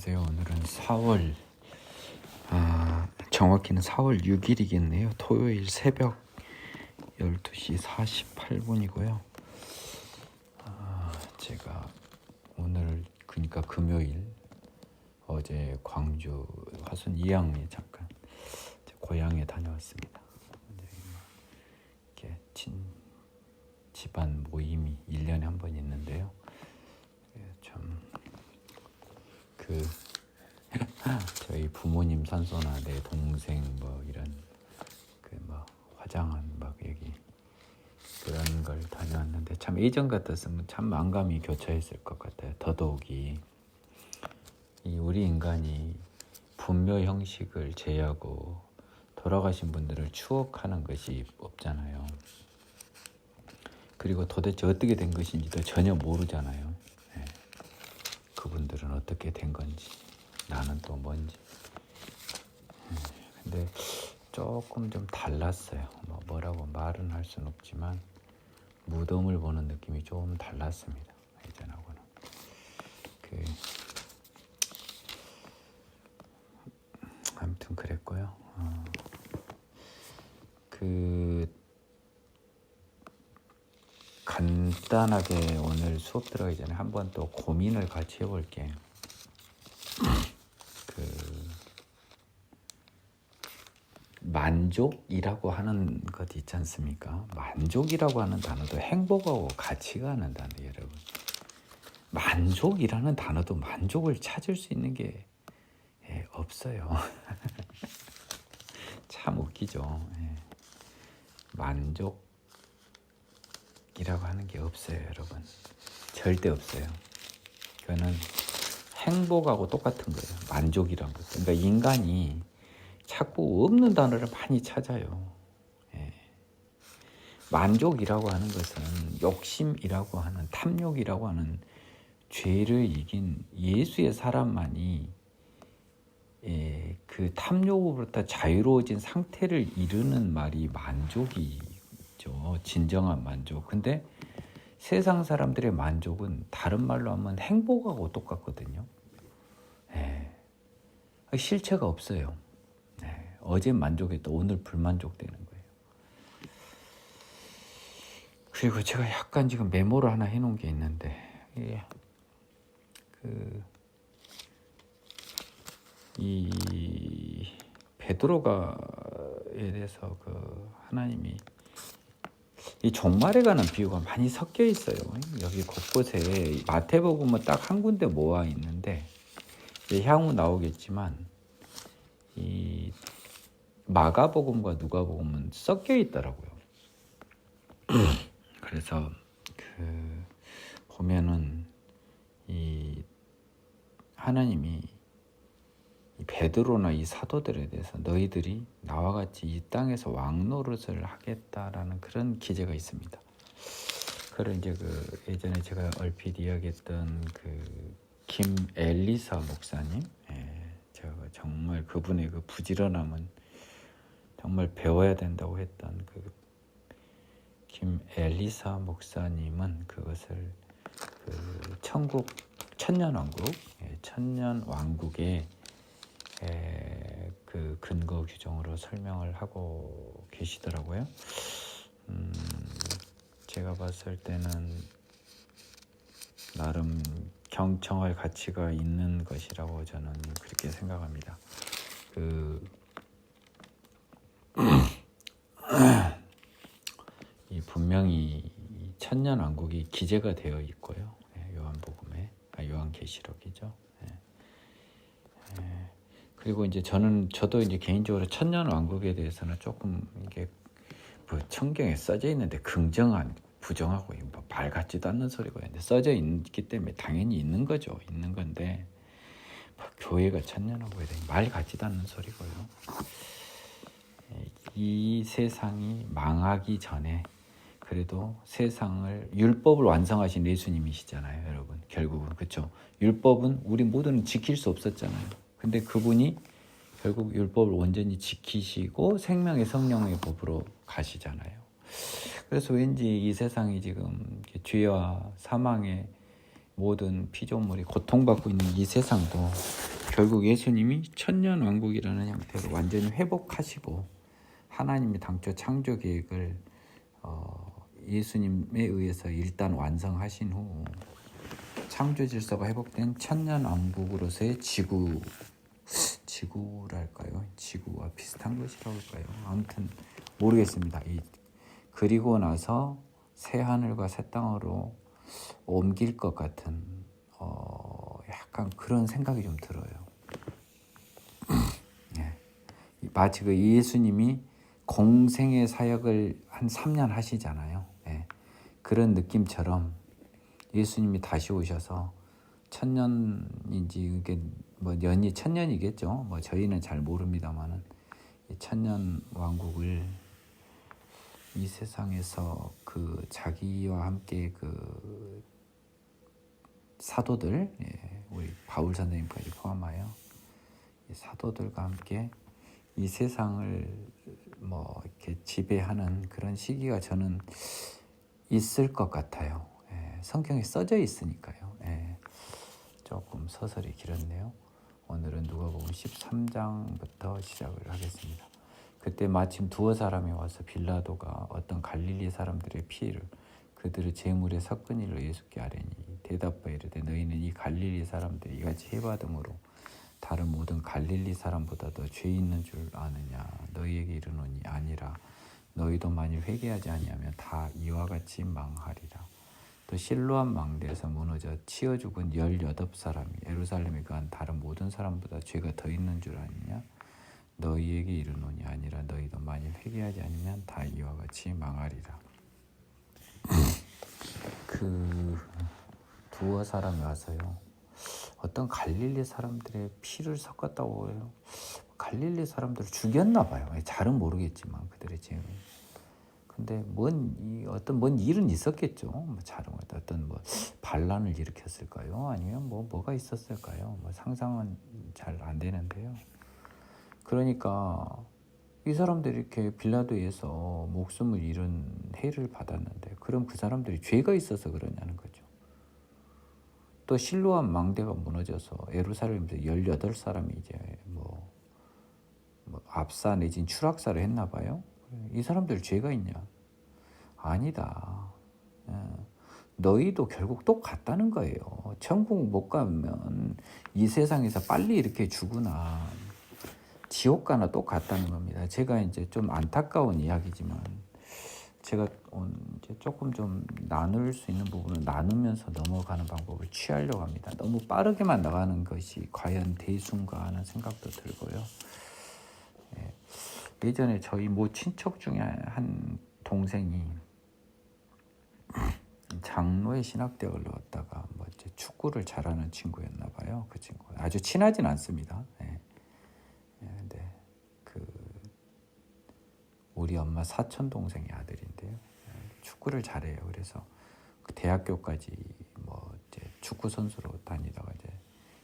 안녕하세요. 오늘은 4월 정확히는 4월 6일이겠네요. 토요일 새벽 12시 48분이고요. 제가 오늘 그러니까 금요일 어제 광주 화순 이양에 잠깐 고향에 다녀왔습니다. 이렇게 집안 모임이 1년에 한 번 있는데요. 참 저희 부모님 산소나 내 동생 뭐 이런 화장한 여기 그런 걸 다녀왔는데 참 예전 같았으면 참 만감이 교차했을 것 같아요. 더더욱이 우리 인간이 분묘 형식을 제하고 돌아가신 분들을 추억하는 것이 없잖아요. 그리고 도대체 어떻게 된 것인지도 전혀 모르잖아요. 그분들은 어떻게 된 건지 나는 또 뭔지. 근데 조금 좀 달랐어요. 뭐라고 말은 할 수는 없지만 무덤을 보는 느낌이 좀 달랐습니다. 예전하고는. 아무튼 그랬고요. 간단하게 오늘 수업 들어가기 전에 한번 또 고민을 같이 해볼게. 만족이라고 하는 것 있지 않습니까? 만족이라고 하는 단어도 행복하고 같이 가는 단어, 여러분. 만족이라는 단어도 만족을 찾을 수 있는 게 없어요. 참 웃기죠. 만족이라고 하는 게 없어요, 여러분. 절대 없어요. 그거는 행복하고 똑같은 거예요. 만족이란 것. 그러니까 인간이 자꾸 없는 단어를 많이 찾아요. 만족이라고 하는 것은 욕심이라고 하는 탐욕이라고 하는 죄를 이긴 예수의 사람만이 그 탐욕으로부터 자유로워진 상태를 이루는 말이 만족이죠. 진정한 만족. 근데 세상 사람들의 만족은 다른 말로 하면 행복하고 똑같거든요. 실체가 없어요. 어제 만족했다 오늘 불만족되는 거예요. 그리고 제가 약간 지금 메모를 하나 해놓은 게 있는데 이 베드로가에 대해서 하나님이 이 종말에 관한 비유가 많이 섞여 있어요. 여기 곳곳에 마태복음은 딱 한 군데 모아 있는데 향후 나오겠지만 이 마가복음과 누가복음은 섞여 있더라고요. 그래서 보면은 이 하나님이 이 베드로나 이 사도들에 대해서 너희들이 나와 같이 이 땅에서 왕노릇을 하겠다라는 그런 기제가 있습니다. 그걸 이제 예전에 제가 얼핏 이야기했던 김엘리사 목사님, 제가 정말 그분의 부지런함은 정말 배워야 된다고 했던 김엘리사 목사님은 그것을 천년왕국의 근거 규정으로 설명을 하고 계시더라고요. 제가 봤을 때는 나름 경청할 가치가 있는 것이라고 저는 그렇게 생각합니다. 분명히 천년왕국이 기재가 되어 있고요. 요한복음에, 요한계시록이죠. 그리고 이제 저도 이제 개인적으로 천년왕국에 대해서는 조금 이게 성경에 써져 있는데 긍정한, 부정하고 말 같지도 않는 소리가 있는데 써져 있기 때문에 당연히 있는 거죠. 있는 건데 교회가 천년왕국에 대해 말 같지도 않는 소리고요. 이 세상이 망하기 전에 그래도 세상을 율법을 완성하신 예수님이시잖아요, 여러분. 결국은 그렇죠. 율법은 우리 모두는 지킬 수 없었잖아요. 근데 그분이 결국 율법을 온전히 지키시고 생명의 성령의 법으로 가시잖아요. 그래서 왠지 이 세상이 지금 죄와 사망의 모든 피조물이 고통받고 있는 이 세상도 결국 예수님이 천년왕국이라는 형태로 완전히 회복하시고 하나님이 당초 창조 계획을 예수님에 의해서 일단 완성하신 후 창조 질서가 회복된 천년왕국으로서의 지구랄까요? 지구와 비슷한 것이라고 할까요? 아무튼 모르겠습니다. 그리고 나서 새 하늘과 새 땅으로 옮길 것 같은 약간 그런 생각이 좀 들어요. 예. 마치 그 예수님이 공생의 사역을 한 3년 하시잖아요. 예. 그런 느낌처럼 예수님이 다시 오셔서 천년인지 이게 뭐 년이 천년이겠죠. 뭐 저희는 잘 모릅니다만은 천년 왕국을 이 세상에서 그 자기와 함께 그 사도들, 우리 바울 선생님까지 포함하여 사도들과 함께 이 세상을 뭐 이렇게 지배하는 그런 시기가 저는 있을 것 같아요. 성경에 써져 있으니까요. 조금 서설이 길었네요. 오늘은 누가복음 13장부터 시작을 하겠습니다. 그때 마침 두어 사람이 와서 빌라도가 어떤 갈릴리 사람들의 피해를 그들의 재물에 섞은 일로 예수께 아뢰니 대답하여 이르되 너희는 이 갈릴리 사람들이 이같이 해받음으로 다른 모든 갈릴리 사람보다 더 죄 있는 줄 아느냐. 너희에게 이르노니 아니라 너희도 만일 회개하지 아니하면 다 이와 같이 망하리라. 또 실로암 망대에서 무너져 치어 죽은 18사람이 예루살렘에 거한 다른 모든 사람보다 죄가 더 있는 줄 아느냐. 너희에게 이르노니 아니라 너희도 만일 회개하지 않으면 다 이와 같이 망하리라. 그 두어 사람이 와서요. 어떤 갈릴리 사람들의 피를 섞었다고 해요. 갈릴리 사람들을 죽였나 봐요. 잘은 모르겠지만 그들의 죄는. 근데 뭔 일은 있었겠죠. 뭐 잘은 어떤 뭐 반란을 일으켰을까요? 아니면 뭐가 있었을까요? 뭐 상상은 잘 안 되는데요. 그러니까 이 사람들이 이렇게 빌라도에서 목숨을 잃은 해를 받았는데 그럼 그 사람들이 죄가 있어서 그러냐는 거죠. 또 실로암 망대가 무너져서 예루살렘에서 18사람이 이제 뭐 압사 내진 추락사를 했나 봐요. 이 사람들 죄가 있냐? 아니다. 너희도 결국 똑같다는 거예요. 천국 못 가면 이 세상에서 빨리 이렇게 죽으나 지옥 가나 똑같다는 겁니다. 제가 이제 좀 안타까운 이야기지만 제가 이제 조금 좀 나눌 수 있는 부분을 나누면서 넘어가는 방법을 취하려고 합니다. 너무 빠르게만 나가는 것이 과연 대수인가 하는 생각도 들고요. 예전에 저희 모 친척 중에 한 동생이 장로의 신학대학을 나왔다가 뭐 이제 축구를 잘하는 친구였나 봐요. 그 친구 아주 친하진 않습니다. 근데 우리 엄마 사촌 동생의 아들인데요. 축구를 잘해요. 그래서 그 대학교까지 뭐 이제 축구 선수로 다니다가 이제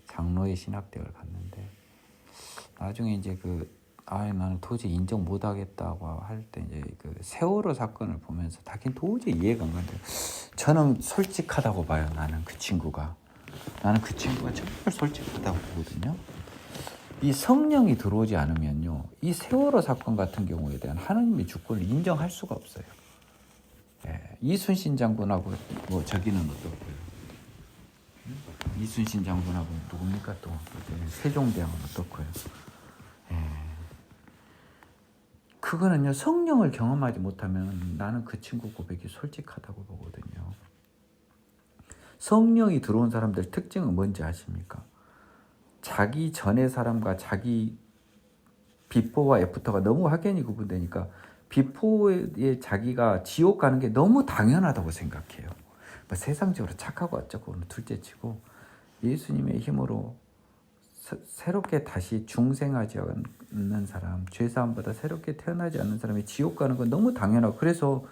장로의 신학대학을 갔는데 나중에 이제 나는 도저히 인정 못하겠다고 할 때 이제 그 세월호 사건을 보면서 다긴 도저히 이해가 안 가는데 저는 솔직하다고 봐요. 나는 그 친구가 정말 솔직하다고 보거든요. 이 성령이 들어오지 않으면요, 이 세월호 사건 같은 경우에 대한 하나님의 주권을 인정할 수가 없어요. 이순신 장군하고 뭐 저기는 어떻고요? 이순신 장군하고 누굽니까 또 세종대왕은 어떻고요? 그거는요, 성령을 경험하지 못하면 나는 그 친구 고백이 솔직하다고 보거든요. 성령이 들어온 사람들 특징은 뭔지 아십니까? 자기 전의 사람과 자기 비포와 애프터가 너무 확연히 구분되니까 비포의 자기가 지옥 가는 게 너무 당연하다고 생각해요. 뭐 세상적으로 착하고 어쩌고 둘째치고 예수님의 힘으로 새롭게 다시 중생하지 않는 사람, 죄사함보다 새롭게 태어나지 않는 사람이 지옥 가는 건 너무 당연하고, 그래서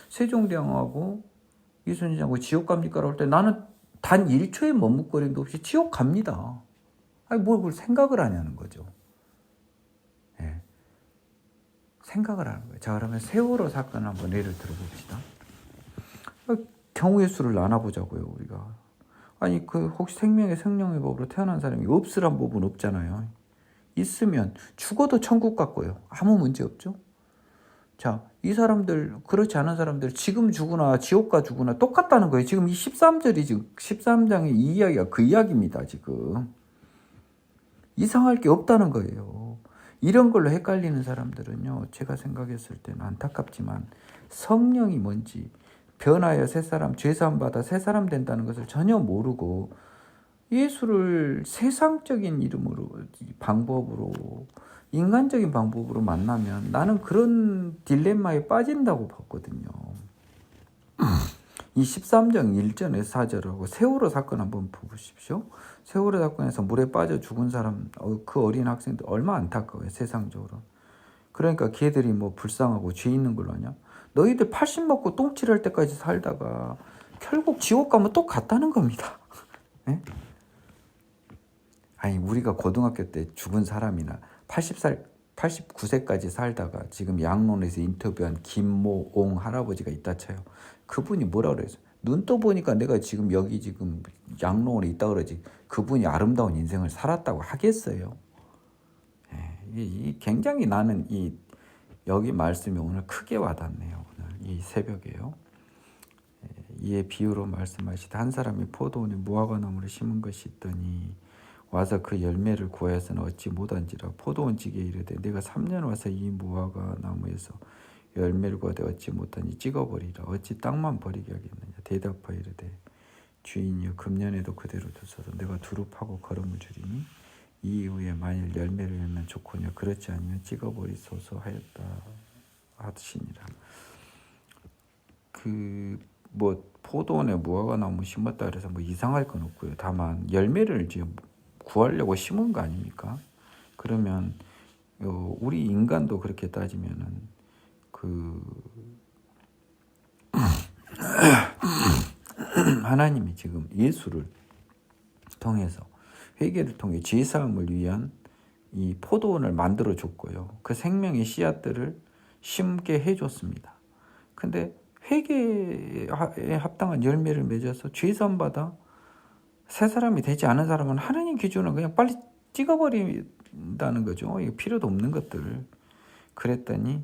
세종대왕하고 이순신하고 지옥 갑니까? 라고 할 때 나는 단 1초의 머뭇거림도 없이 지옥 갑니다. 아니 뭘 그걸 생각을 하냐는 거죠. 생각을 하는 거예요. 자, 그러면 세월호 사건 한번 예를 들어봅시다. 경우의 수를 나눠보자고요. 우리가 아니 그 혹시 생명의 성령의 법으로 태어난 사람이 없으란 법은 없잖아요. 있으면 죽어도 천국 갔고요. 아무 문제 없죠. 자, 이 사람들 그렇지 않은 사람들 지금 죽으나 지옥 가 죽으나 똑같다는 거예요. 지금 이 13절이 지금 13장의 이 이야기가 그 이야기입니다. 지금 이상할 게 없다는 거예요. 이런 걸로 헷갈리는 사람들은요, 제가 생각했을 때는 안타깝지만 성령이 뭔지, 변하여 새 사람, 죄사함 받아 새 사람 된다는 것을 전혀 모르고 예수를 세상적인 이름으로, 방법으로, 인간적인 방법으로 만나면 나는 그런 딜레마에 빠진다고 봤거든요. 이 13장 1절에 4절하고 세월호 사건 한번 보십시오. 세월호 사건에서 물에 빠져 죽은 사람, 그 어린 학생들 얼마 안타까워요, 세상적으로. 그러니까 걔들이 뭐 불쌍하고 죄 있는 걸로 하냐? 너희들 80 먹고 똥칠할 때까지 살다가 결국 지옥 가면 또 갔다는 겁니다. 네? 아니 우리가 고등학교 때 죽은 사람이나 89세까지 살다가 지금 양론에서 인터뷰한 김모옹 할아버지가 있다 쳐요. 그분이 뭐라 그랬어요? 눈 떠보니까 내가 지금 여기 지금 양론에 있다 그러지 그분이 아름다운 인생을 살았다고 하겠어요? 굉장히 나는 여기 말씀이 오늘 크게 와닿네요. 오늘 이 새벽에요. 이에 비유로 말씀하시되 한 사람이 포도원에 무화과 나무를 심은 것이 있더니 와서 그 열매를 구하여서는 얻지 못한지라 포도원 지기에 이르되 내가 3년 와서 이 무화과 나무에서 열매를 구하되 얻지 못하니 찍어버리라 어찌 땅만 버리게 하겠느냐 대답하여 이르되 주인이여 금년에도 그대로 두소서 내가 두릅하고 거름을 주리니 이 이후에 만일 열매를 열면 좋거니와 그렇지 않으면 찍어버리소서 하였다 하시니라. 뭐 포도원에 무화과 나무 심었다 그래서 뭐 이상할 건 없고요. 다만 열매를 이제 구하려고 심은 거 아닙니까? 그러면 우리 인간도 그렇게 따지면은 하나님이 지금 예수를 통해서 회개를 통해 죄사함을 위한 이 포도원을 만들어 줬고요. 그 생명의 씨앗들을 심게 해줬습니다. 근데 회개에 합당한 열매를 맺어서 죄사함 받아 새 사람이 되지 않은 사람은 하나님 기준으로 그냥 빨리 찍어버린다는 거죠. 이거 필요도 없는 것들을. 그랬더니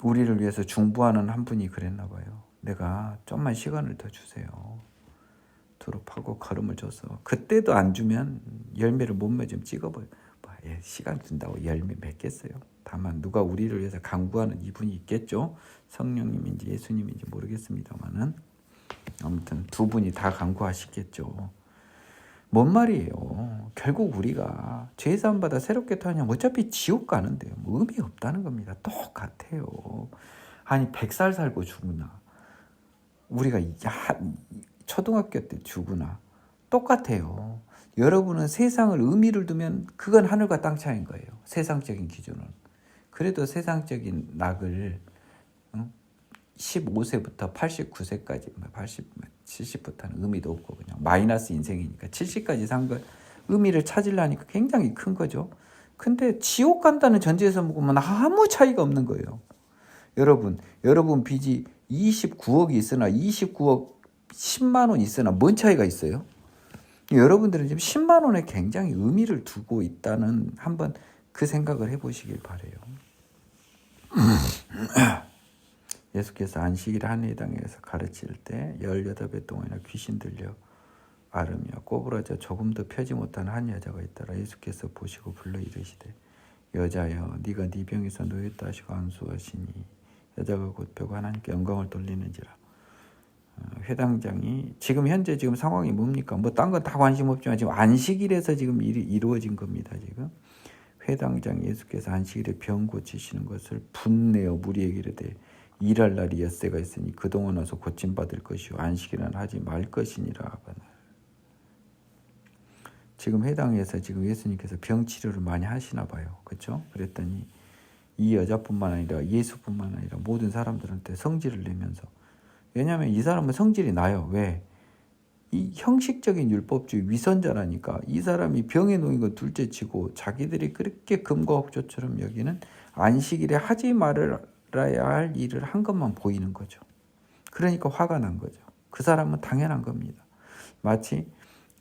우리를 위해서 중보하는 한 분이 그랬나 봐요. 내가 좀만 시간을 더 주세요. 두릅하고 거름을 줘서 그때도 안 주면 열매를 못 맺으면 찍어버려. 시간 준다고 열매 맺겠어요. 다만 누가 우리를 위해서 간구하는 이분이 있겠죠. 성령님인지 예수님인지 모르겠습니다만은 아무튼 두 분이 다 간구하시겠죠. 뭔 말이에요. 결국 우리가 죄사함 받아 새롭게 태어나면 어차피 지옥 가는데요. 뭐 의미 없다는 겁니다. 똑같아요. 아니 100살 살고 죽으나 우리가 초등학교 때 죽으나 똑같아요. 여러분은 세상을 의미를 두면 그건 하늘과 땅 차이인 거예요. 세상적인 기준은. 그래도 세상적인 낙을 15세부터 89세까지 70부터는 의미도 없고 그냥 마이너스 인생이니까 70까지 산 걸 의미를 찾으려니까 굉장히 큰 거죠. 근데 지옥 간다는 전제에서 보면 아무 차이가 없는 거예요. 여러분 빚이 29억이 있으나 29억 10만 원 있으나 뭔 차이가 있어요? 여러분들은 지금 10만 원에 굉장히 의미를 두고 있다는 한번 그 생각을 해보시길 바래요. 예수께서 안식일에 한 회당에서 가르칠 때 18배 동안이나 귀신 들려 앓으며 꼬부라져 조금 더 펴지 못한 한 여자가 있더라. 예수께서 보시고 불러 이르시되 여자여 네가 네 병에서 놓였다 하시고 안수하시니 여자가 곧 펴고 하나님께 영광을 돌리는지라. 회당장이 지금 현재 지금 상황이 뭡니까? 뭐 딴 건 다 관심 없지만 지금 안식일에서 지금 일이 이루어진 겁니다. 지금 회당장 예수께서 안식일에 병 고치시는 것을 분내어 무리에게 이르되 일할 날이 엿새가 있으니 그동안 와서 고침받을 것이요 안식일은 하지 말 것이니라 하거늘. 지금 회당에서 지금 예수님께서 병 치료를 많이 하시나 봐요. 그렇죠? 그랬더니 이 여자뿐만 아니라 예수뿐만 아니라 모든 사람들한테 성질을 내면서, 왜냐하면 이 사람은 성질이 나요. 왜? 이 형식적인 율법주의 위선자라니까. 이 사람이 병에 놓인 건 둘째치고 자기들이 그렇게 금과 옥조처럼 여기는 안식일에 하지 말아야 할 일을 한 것만 보이는 거죠. 그러니까 화가 난 거죠. 그 사람은 당연한 겁니다. 마치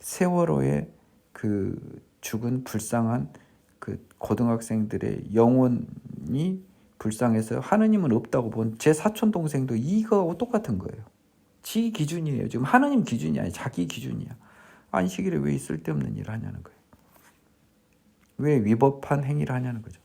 세월호에 그 죽은 불쌍한 그 고등학생들의 영혼이 불쌍해서 하느님은 없다고 본 제 사촌 동생도 이거하고 똑같은 거예요. 지 기준이에요. 지금 하느님 기준이 아니라 자기 기준이야. 안식일에 왜 쓸데없는 일을 하냐는 거예요. 왜 위법한 행위를 하냐는 거죠.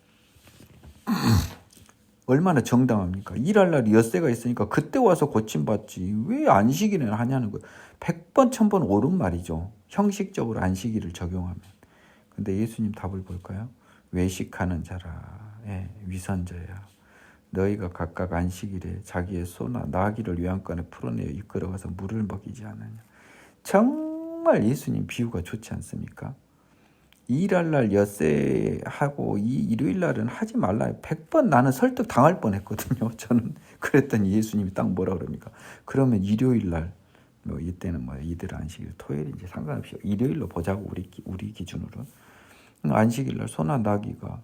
얼마나 정당합니까? 일할 날이 엿새가 있으니까 그때 와서 고침받지 왜 안식일에는 하냐는 거예요. 100번 1000번 옳은 말이죠. 형식적으로 안식일을 적용하면. 근데 예수님 답을 볼까요? 외식하는 자라. 예, 위선자야. 너희가 각각 안식일에 자기의 소나 나귀를 외양간에 풀어내어 이끌어가서 물을 먹이지 않느냐. 정말 예수님 비유가 좋지 않습니까? 일할 날 엿새하고 이 일요일 날은 하지 말라. 100번 나는 설득 당할 뻔했거든요. 저는 그랬더니 예수님이 딱 뭐라 그럽니까? 그러면 일요일 날, 뭐 이때는 뭐 이들 안식일, 토요일인지 상관없이 일요일로 보자고 우리 기준으로 안식일 날 소나 나귀가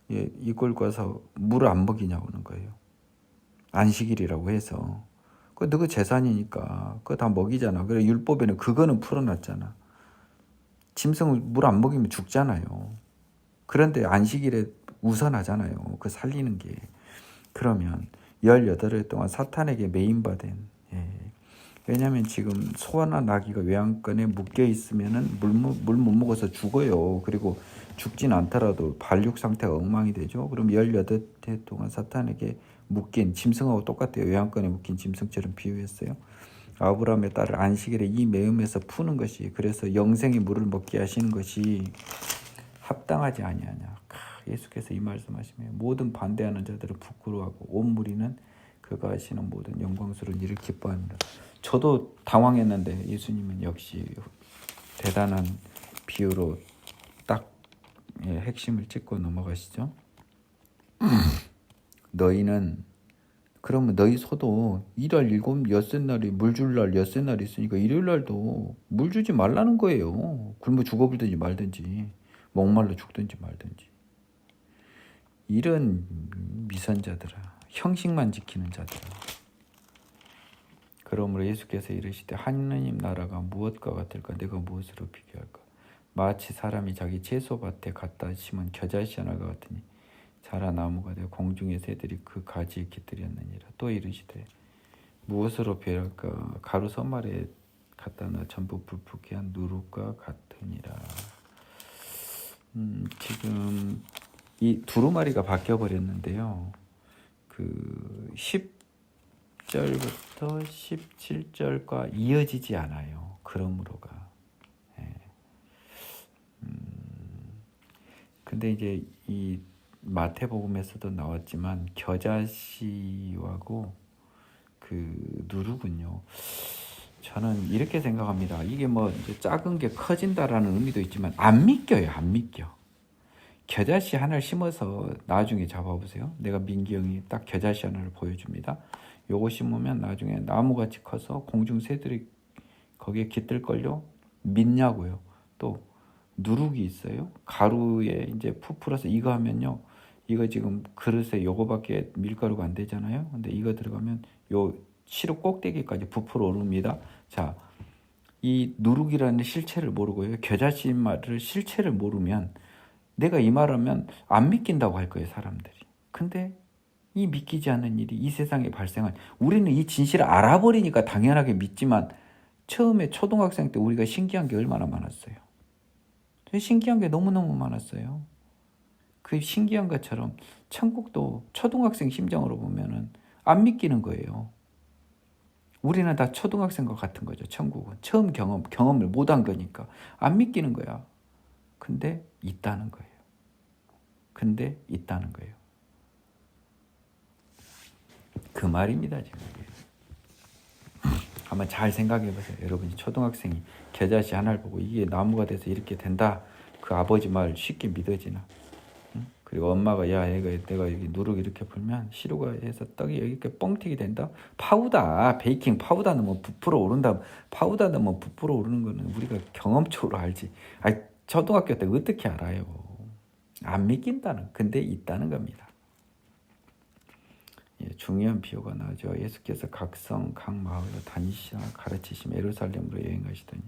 이걸 가서 물을 안 먹이냐고는 거예요. 안식일이라고 해서 그 너그 재산이니까 그거 다 먹이잖아. 그래 율법에는 그거는 풀어놨잖아. 짐승을 물 안 먹이면 죽잖아요. 그런데 안식일에 우선하잖아요. 그 살리는 게. 그러면 18일 동안 사탄에게 매인받은 왜냐하면 지금 소나 나귀가 외양간에 묶여 있으면은 물 못 먹어서 죽어요. 그리고 죽진 않더라도 발육 상태가 엉망이 되죠. 그럼 18해 동안 사탄에게 묶인 짐승하고 똑같아요. 외양간에 묶인 짐승처럼 비유했어요. 아브라함의 딸을 안식일에 이 매음에서 푸는 것이 그래서 영생의 물을 먹게 하시는 것이 합당하지 아니하냐. 예수께서 이 말씀하시면 모든 반대하는 자들을 부끄러워하고 온 무리는 그가 하시는 모든 영광스러운 일을 기뻐합니다. 저도 당황했는데 예수님은 역시 대단한 비유로 딱 핵심을 짚고 넘어가시죠. 너희는 그러면 너희 소도 일할 엿새 날이 물 줄 날 엿새 날이 있으니까 일요일 날도 물 주지 말라는 거예요. 굶어 죽어버리든지 말든지 목말라 죽든지 말든지. 이런 미선자들아, 형식만 지키는 자들아. 그러므로 예수께서 이르시되 하느님 나라가 무엇과 같을까? 내가 무엇으로 비교할까? 마치 사람이 자기 채소밭에 갖다 심은 겨자씨 하나가 같으니 자라 나무가 되어 공중의 새들이 그 가지에 깃들였느니라. 또 이르시되 무엇으로 비교할까? 가루 선말에 갖다 놔 전부 불풀게 한 누룩과 같으니라. 지금 이 두루마리가 바뀌어 버렸는데요. 그 10절부터 17절과 이어지지 않아요. 그러므로가. 근데 이제 이 마태복음에서도 나왔지만 겨자씨하고 그 누룩은요. 저는 이렇게 생각합니다. 이게 뭐 이제 작은 게 커진다라는 의미도 있지만 안 믿겨요. 안 믿겨. 겨자씨 하나를 심어서 나중에 잡아보세요. 내가 민기영이 딱 겨자씨 하나를 보여줍니다. 요거 심으면 나중에 나무같이 커서 공중 새들이 거기에 깃들걸요? 믿냐고요. 또 누룩이 있어요. 가루에 이제 푹 풀어서 이거 하면요. 이거 지금 그릇에 요거밖에 밀가루가 안 되잖아요. 근데 이거 들어가면 요 시루 꼭대기까지 부풀어 오릅니다. 자, 이 누룩이라는 실체를 모르고요. 겨자씨 말을 실체를 모르면 내가 이 말하면 안 믿긴다고 할 거예요, 사람들이. 근데 이 믿기지 않는 일이 이 세상에 발생한 우리는 이 진실을 알아버리니까 당연하게 믿지만 처음에 초등학생 때 우리가 신기한 게 얼마나 많았어요. 신기한 게 너무너무 많았어요. 그 신기한 것처럼 천국도 초등학생 심정으로 보면은 안 믿기는 거예요. 우리는 다 초등학생과 같은 거죠. 천국은 처음 경험을 못한 거니까 안 믿기는 거야. 근데 있다는 거예요. 그 말입니다. 지금 한번 잘 생각해 보세요. 여러분이 초등학생이 겨자씨 하나를 보고 이게 나무가 돼서 이렇게 된다. 그 아버지 말 쉽게 믿어지나? 응? 그리고 엄마가 야 내가 여기 누룩 이렇게 풀면 시루가 해서 떡이 여기 이렇게 뻥튀기 된다. 파우다 베이킹 파우다 넣으면 부풀어 오른다. 파우다 넣으면 부풀어 오르는 거는 우리가 경험적으로 알지. 초등학교 때 어떻게 알아요? 안 믿긴다는. 근데 있다는 겁니다. 중요한 비유가 나오죠. 예수께서 각성 각 마을로 다니시나 가르치시며 예루살렘으로 여행하시더니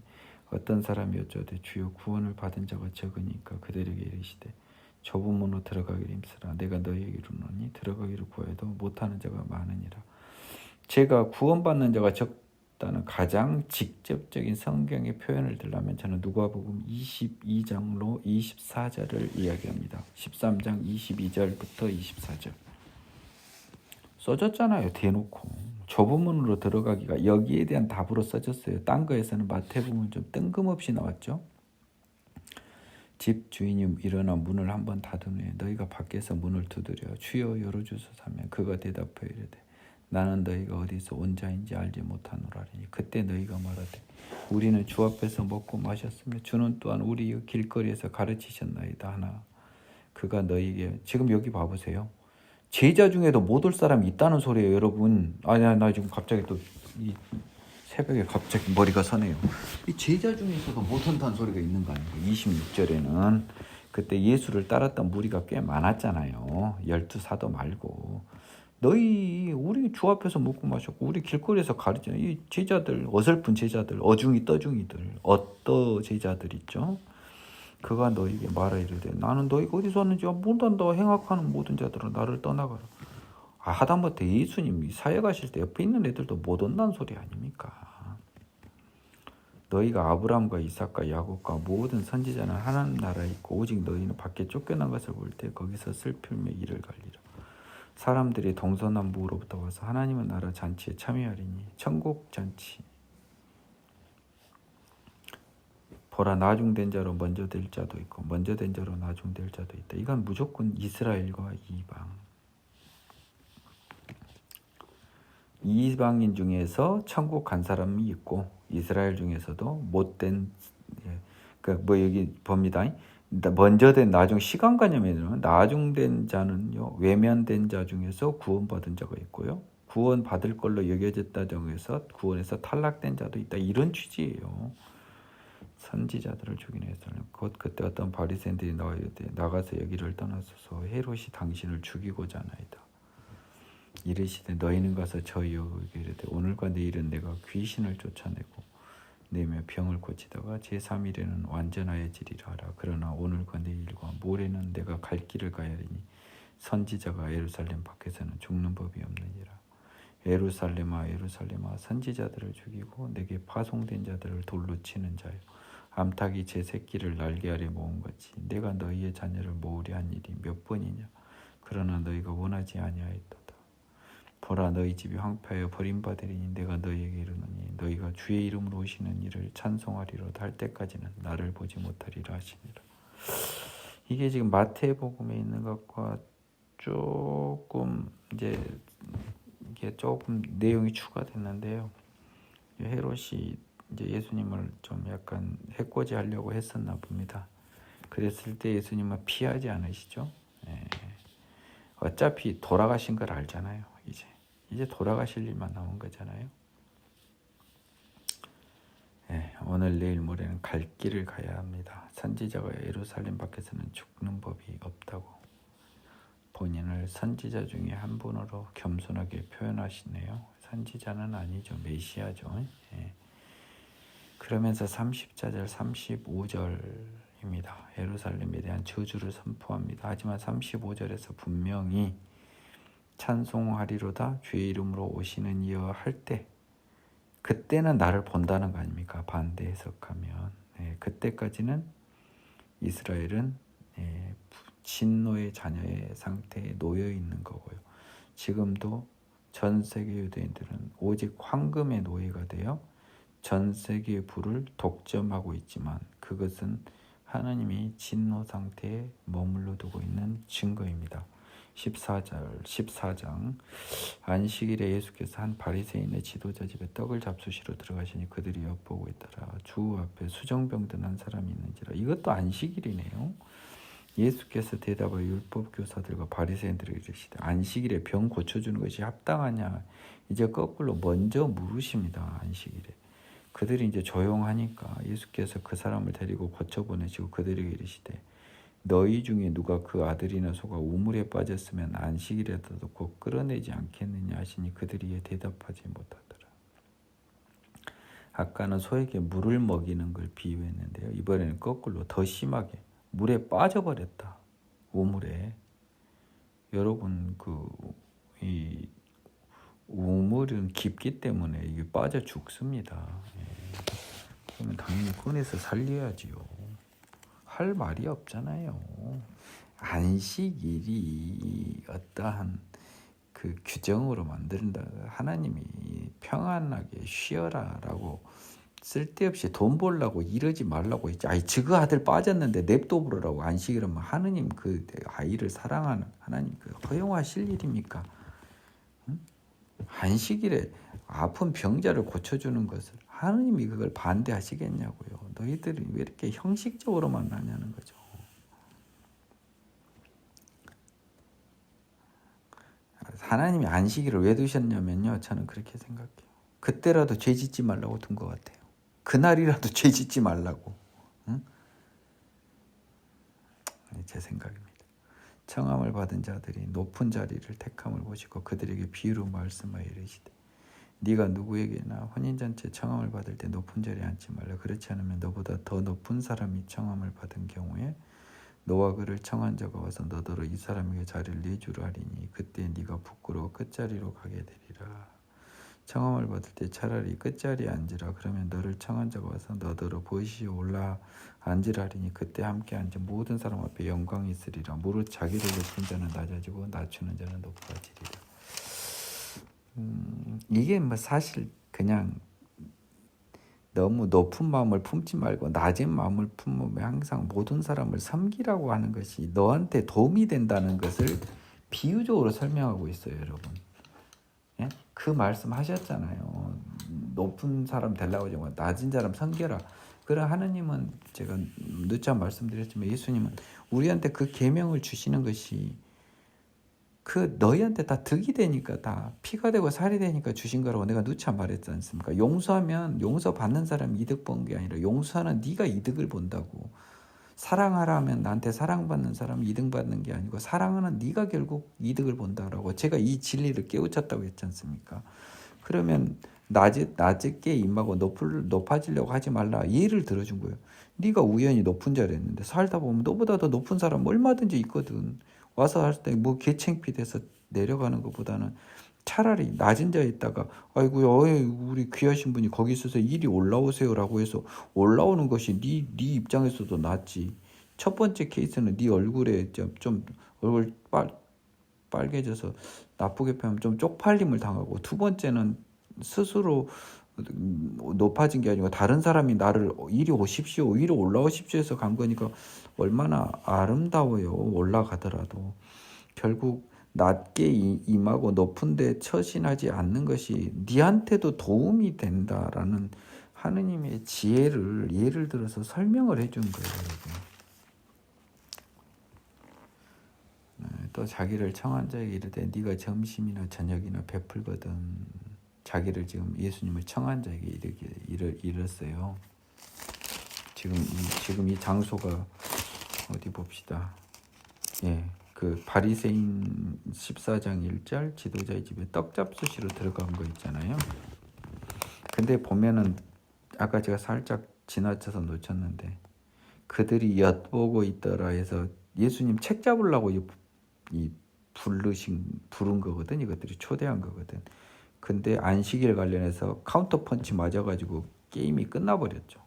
어떤 사람이 여쭤되 주여 구원을 받은 자가 적으니까 그들에게 이르시되 좁은 문으로 들어가기를 힘쓰라. 내가 너희에게 이르노니 들어가기를 구하여도 못하는 자가 많으니라. 제가 구원받는 자가 적다는 가장 직접적인 성경의 표현을 들라면 저는 누가복음 22장로 24절을 이야기합니다. 13장 22절부터 24절 써졌잖아요. 대놓고 좁은 문으로 들어가기가 여기에 대한 답으로 써졌어요. 딴 거에서는 마태복음은 좀 뜬금없이 나왔죠. 집 주인이 일어나 문을 한번 닫은 후에 너희가 밖에서 문을 두드려 주여 열어주소서 하면 그가 대답하여 이르되 나는 너희가 어디서 온 자인지 알지 못하노라니. 그때 너희가 말하되 우리는 주 앞에서 먹고 마셨으며 주는 또한 우리 길거리에서 가르치셨나이다 하나. 그가 너희에게 지금 여기 봐보세요. 제자 중에도 못 올 사람이 있다는 소리예요, 여러분. 나 지금 갑자기 또 이 새벽에 갑자기 머리가 서네요. 이 제자 중에서도 못 온다는 소리가 있는 거 아니에요. 26절에는 그때 예수를 따랐던 무리가 꽤 많았잖아요. 12사도 말고. 우리 주 앞에서 먹고 마셨고 우리 길거리에서 가르치는 이 제자들, 어설픈 제자들, 어중이 떠중이들, 제자들 있죠. 그가 너희에게 말하 이르되 나는 너희가 어디서 왔는지 모른다. 행악하는 모든 자들은 나를 떠나가라. 하다못해 예수님이 사회 가실 때 옆에 있는 애들도 못 온다는 소리 아닙니까? 너희가 아브라함과 이삭과 야곱과 모든 선지자는 하나님 나라에 있고 오직 너희는 밖에 쫓겨난 것을 볼 때 거기서 슬픔에 이를 갈리라. 사람들이 동서남북으로부터 와서 하나님의 나라 잔치에 참여하리니 천국 잔치. 보라 나중된 자로 먼저 될 자도 있고 먼저 된 자로 나중될 자도 있다. 이건 무조건 이스라엘과 이방인 중에서 천국 간 사람이 있고 이스라엘 중에서도 못된 여기 봅니다. 먼저 된 나중 시간관념에는 나중된 자는요 외면된 자 중에서 구원받은 자가 있고요 구원받을 걸로 여겨졌다 정해서 구원에서 탈락된 자도 있다. 이런 취지예요. 선지자들을 죽이는 예수는 곧 그때 어떤 바리새인들이 나가서 여기를 떠나소서 헤롯이 당신을 죽이고자 하나이다. 이르시되 너희는 가서 저희 여기게 이르되 오늘과 내일은 내가 귀신을 쫓아내고 내며 병을 고치다가 제3일에는 완전하여지리라 하라. 그러나 오늘과 내일과 모레는 내가 갈 길을 가야 하리니 선지자가 예루살렘 밖에서는 죽는 법이 없느니라. 예루살렘아 예루살렘아 선지자들을 죽이고 내게 파송된 자들을 돌로 치는 자여 암탉이 제 새끼를 날개 아래 모은같이 내가 너희의 자녀를 모으려 한 일이 몇 번이냐. 그러나 너희가 원하지 아니하였도다. 보라 너희 집이 황폐하여 버림받으리니 내가 너희에게 이르노니 너희가 주의 이름으로 오시는 이를 찬송하리로다 할 때까지는 나를 보지 못하리라 하시니라. 이게 지금 마태복음에 있는 것과 조금 이게 조금 내용이 추가됐는데요. 헤롯이 이제 예수님을 좀 약간 해코지 하려고 했었나 봅니다. 그랬을 때 예수님은 피하지 않으시죠. 어차피 돌아가신 걸 알잖아요. 이제 돌아가실 일만 남은 거잖아요. 오늘 내일 모레는 갈 길을 가야 합니다. 선지자가 예루살렘 밖에서는 죽는 법이 없다고 본인을 선지자 중에 한 분으로 겸손하게 표현하시네요. 선지자는 아니죠. 메시아죠. 그러면서 30절, 35절입니다. 예루살렘에 대한 저주를 선포합니다. 하지만 35절에서 분명히 찬송하리로다 주의 이름으로 오시는 이여 할 때 그때는 나를 본다는 거 아닙니까? 반대 해석하면 그때까지는 이스라엘은 진노의 자녀의 상태에 놓여 있는 거고요. 지금도 전 세계 유대인들은 오직 황금의 노예가 되어 전 세계의 부를 독점하고 있지만 그것은 하나님이 진노 상태에 머물러 두고 있는 증거입니다. 14장 안식일에 예수께서 한 바리새인의 지도자 집에 떡을 잡수시러 들어가시니 그들이 엿보고 있더라. 주 앞에 수정병 든 한 사람이 있는지라. 이것도 안식일이네요. 예수께서 대답하여 율법교사들과 바리새인들에게 이르시되 안식일에 병 고쳐주는 것이 합당하냐. 이제 거꾸로 먼저 물으십니다. 안식일에. 그들이 이제 조용하니까 예수께서 그 사람을 데리고 고쳐보내시고 그들에게 이르시되 너희 중에 누가 그 아들이나 소가 우물에 빠졌으면 안식일에라도 곧 끌어내지 않겠느냐 하시니 그들이 이에 대답하지 못하더라. 아까는 소에게 물을 먹이는 걸 비유했는데요. 이번에는 거꾸로 더 심하게 물에 빠져버렸다. 우물에. 여러분 이 우물은 깊기 때문에 이게 빠져 죽습니다. 그러면 당연히 꺼내서 살려야지요. 할 말이 없잖아요. 안식일이 어떠한 그 규정으로 만든다. 하나님이 평안하게 쉬어라라고 쓸데없이 돈 벌라고 이러지 말라고 했지. 아이 저그 아들 빠졌는데 냅둬 버리라고 안식일은 하느님 그 아이를 사랑하는 하나님 그 허용하실 일입니까? 응? 안식일에 아픈 병자를 고쳐주는 것을 하느님이 그걸 반대하시겠냐고요. 너희들이 왜 이렇게 형식적으로만 하냐는 거죠. 하나님이 안식일을 왜 두셨냐면요. 저는 그렇게 생각해요. 그때라도 죄 짓지 말라고 둔 것 같아요. 그날이라도 죄 짓지 말라고. 응? 제 생각입니다. 청함을 받은 자들이 높은 자리를 택함을 보시고 그들에게 비유로 말씀하여 이르시되 네가 누구에게나 혼인잔치에 청함을 받을 때 높은 자리에 앉지 말라. 그렇지 않으면 너보다 더 높은 사람이 청함을 받은 경우에 너와 그를 청한 자가 와서 너더러 이 사람에게 자리를 내주라 하리니 그때 네가 부끄러워 끝자리로 가게 되리라. 청함을 받을 때 차라리 끝자리에 앉으라. 그러면 너를 청한 자가 와서 너더러 보시에 올라 앉으라 하리니 그때 함께 앉은 모든 사람 앞에 영광이 있으리라. 무릇 자기를 높인 자는 낮아지고 낮추는 자는 높아지리라. 이게 뭐 사실 그냥 너무 높은 마음을 품지 말고 낮은 마음을 품으면 항상 모든 사람을 섬기라고 하는 것이 너한테 도움이 된다는 것을 비유적으로 설명하고 있어요, 여러분. 예? 그 말씀 하셨잖아요. 높은 사람 되려고 하지 말고 낮은 사람 섬겨라. 그런 하느님은 제가 누차 말씀드렸지만 예수님은 우리한테 그 계명을 주시는 것이 그 너희한테 다 득이 되니까 다 피가 되고 살이 되니까 주신 거라고 내가 누차 말했지 않습니까? 용서하면 용서 받는 사람이 이득 본 게 아니라 용서하는 네가 이득을 본다고. 사랑하라 하면 나한테 사랑받는 사람이 이득 받는 게 아니고 사랑하는 네가 결국 이득을 본다라고 제가 이 진리를 깨우쳤다고 했지 않습니까? 그러면 낮게 임하고 높아지려고 하지 말라. 예를 들어준 거예요. 네가 우연히 높은 자리에 있는데 살다 보면 너보다 더 높은 사람 얼마든지 있거든. 와서 할 때 뭐 개챙피 돼서 내려가는 것보다는 차라리 낮은 자에 있다가 아이고야 우리 귀하신 분이 거기 있어서 이리 올라오세요라고 해서 올라오는 것이 네 입장에서도 낫지. 첫 번째 케이스는 네 얼굴에 좀 얼굴 빨개져서 나쁘게 표현하면 좀 쪽팔림을 당하고 두 번째는 스스로 높아진 게 아니고 다른 사람이 나를 이리 오십시오 위로 올라오십시오 해서 간 거니까 얼마나 아름다워요. 올라가더라도 결국 낮게 임하고 높은 데 처신하지 않는 것이 네한테도 도움이 된다라는 하느님의 지혜를 예를 들어서 설명을 해준 거예요. 또 자기를 청한 자에게 이르되 네가 점심이나 저녁이나 베풀거든. 자기를 지금 예수님을 청한 자에게 이랬어요. 지금 이 장소가 어디 봅시다. 예, 그 바리새인 14장 1절 지도자의 집에 떡 잡수시러 들어간 거 있잖아요. 근데 보면은 아까 제가 살짝 지나쳐서 놓쳤는데 그들이 엿보고 있더라 해서 예수님 책 잡으려고 이 부른 거거든. 이것들이 초대한 거거든. 근데 안식일 관련해서 카운터 펀치 맞아가지고 게임이 끝나버렸죠.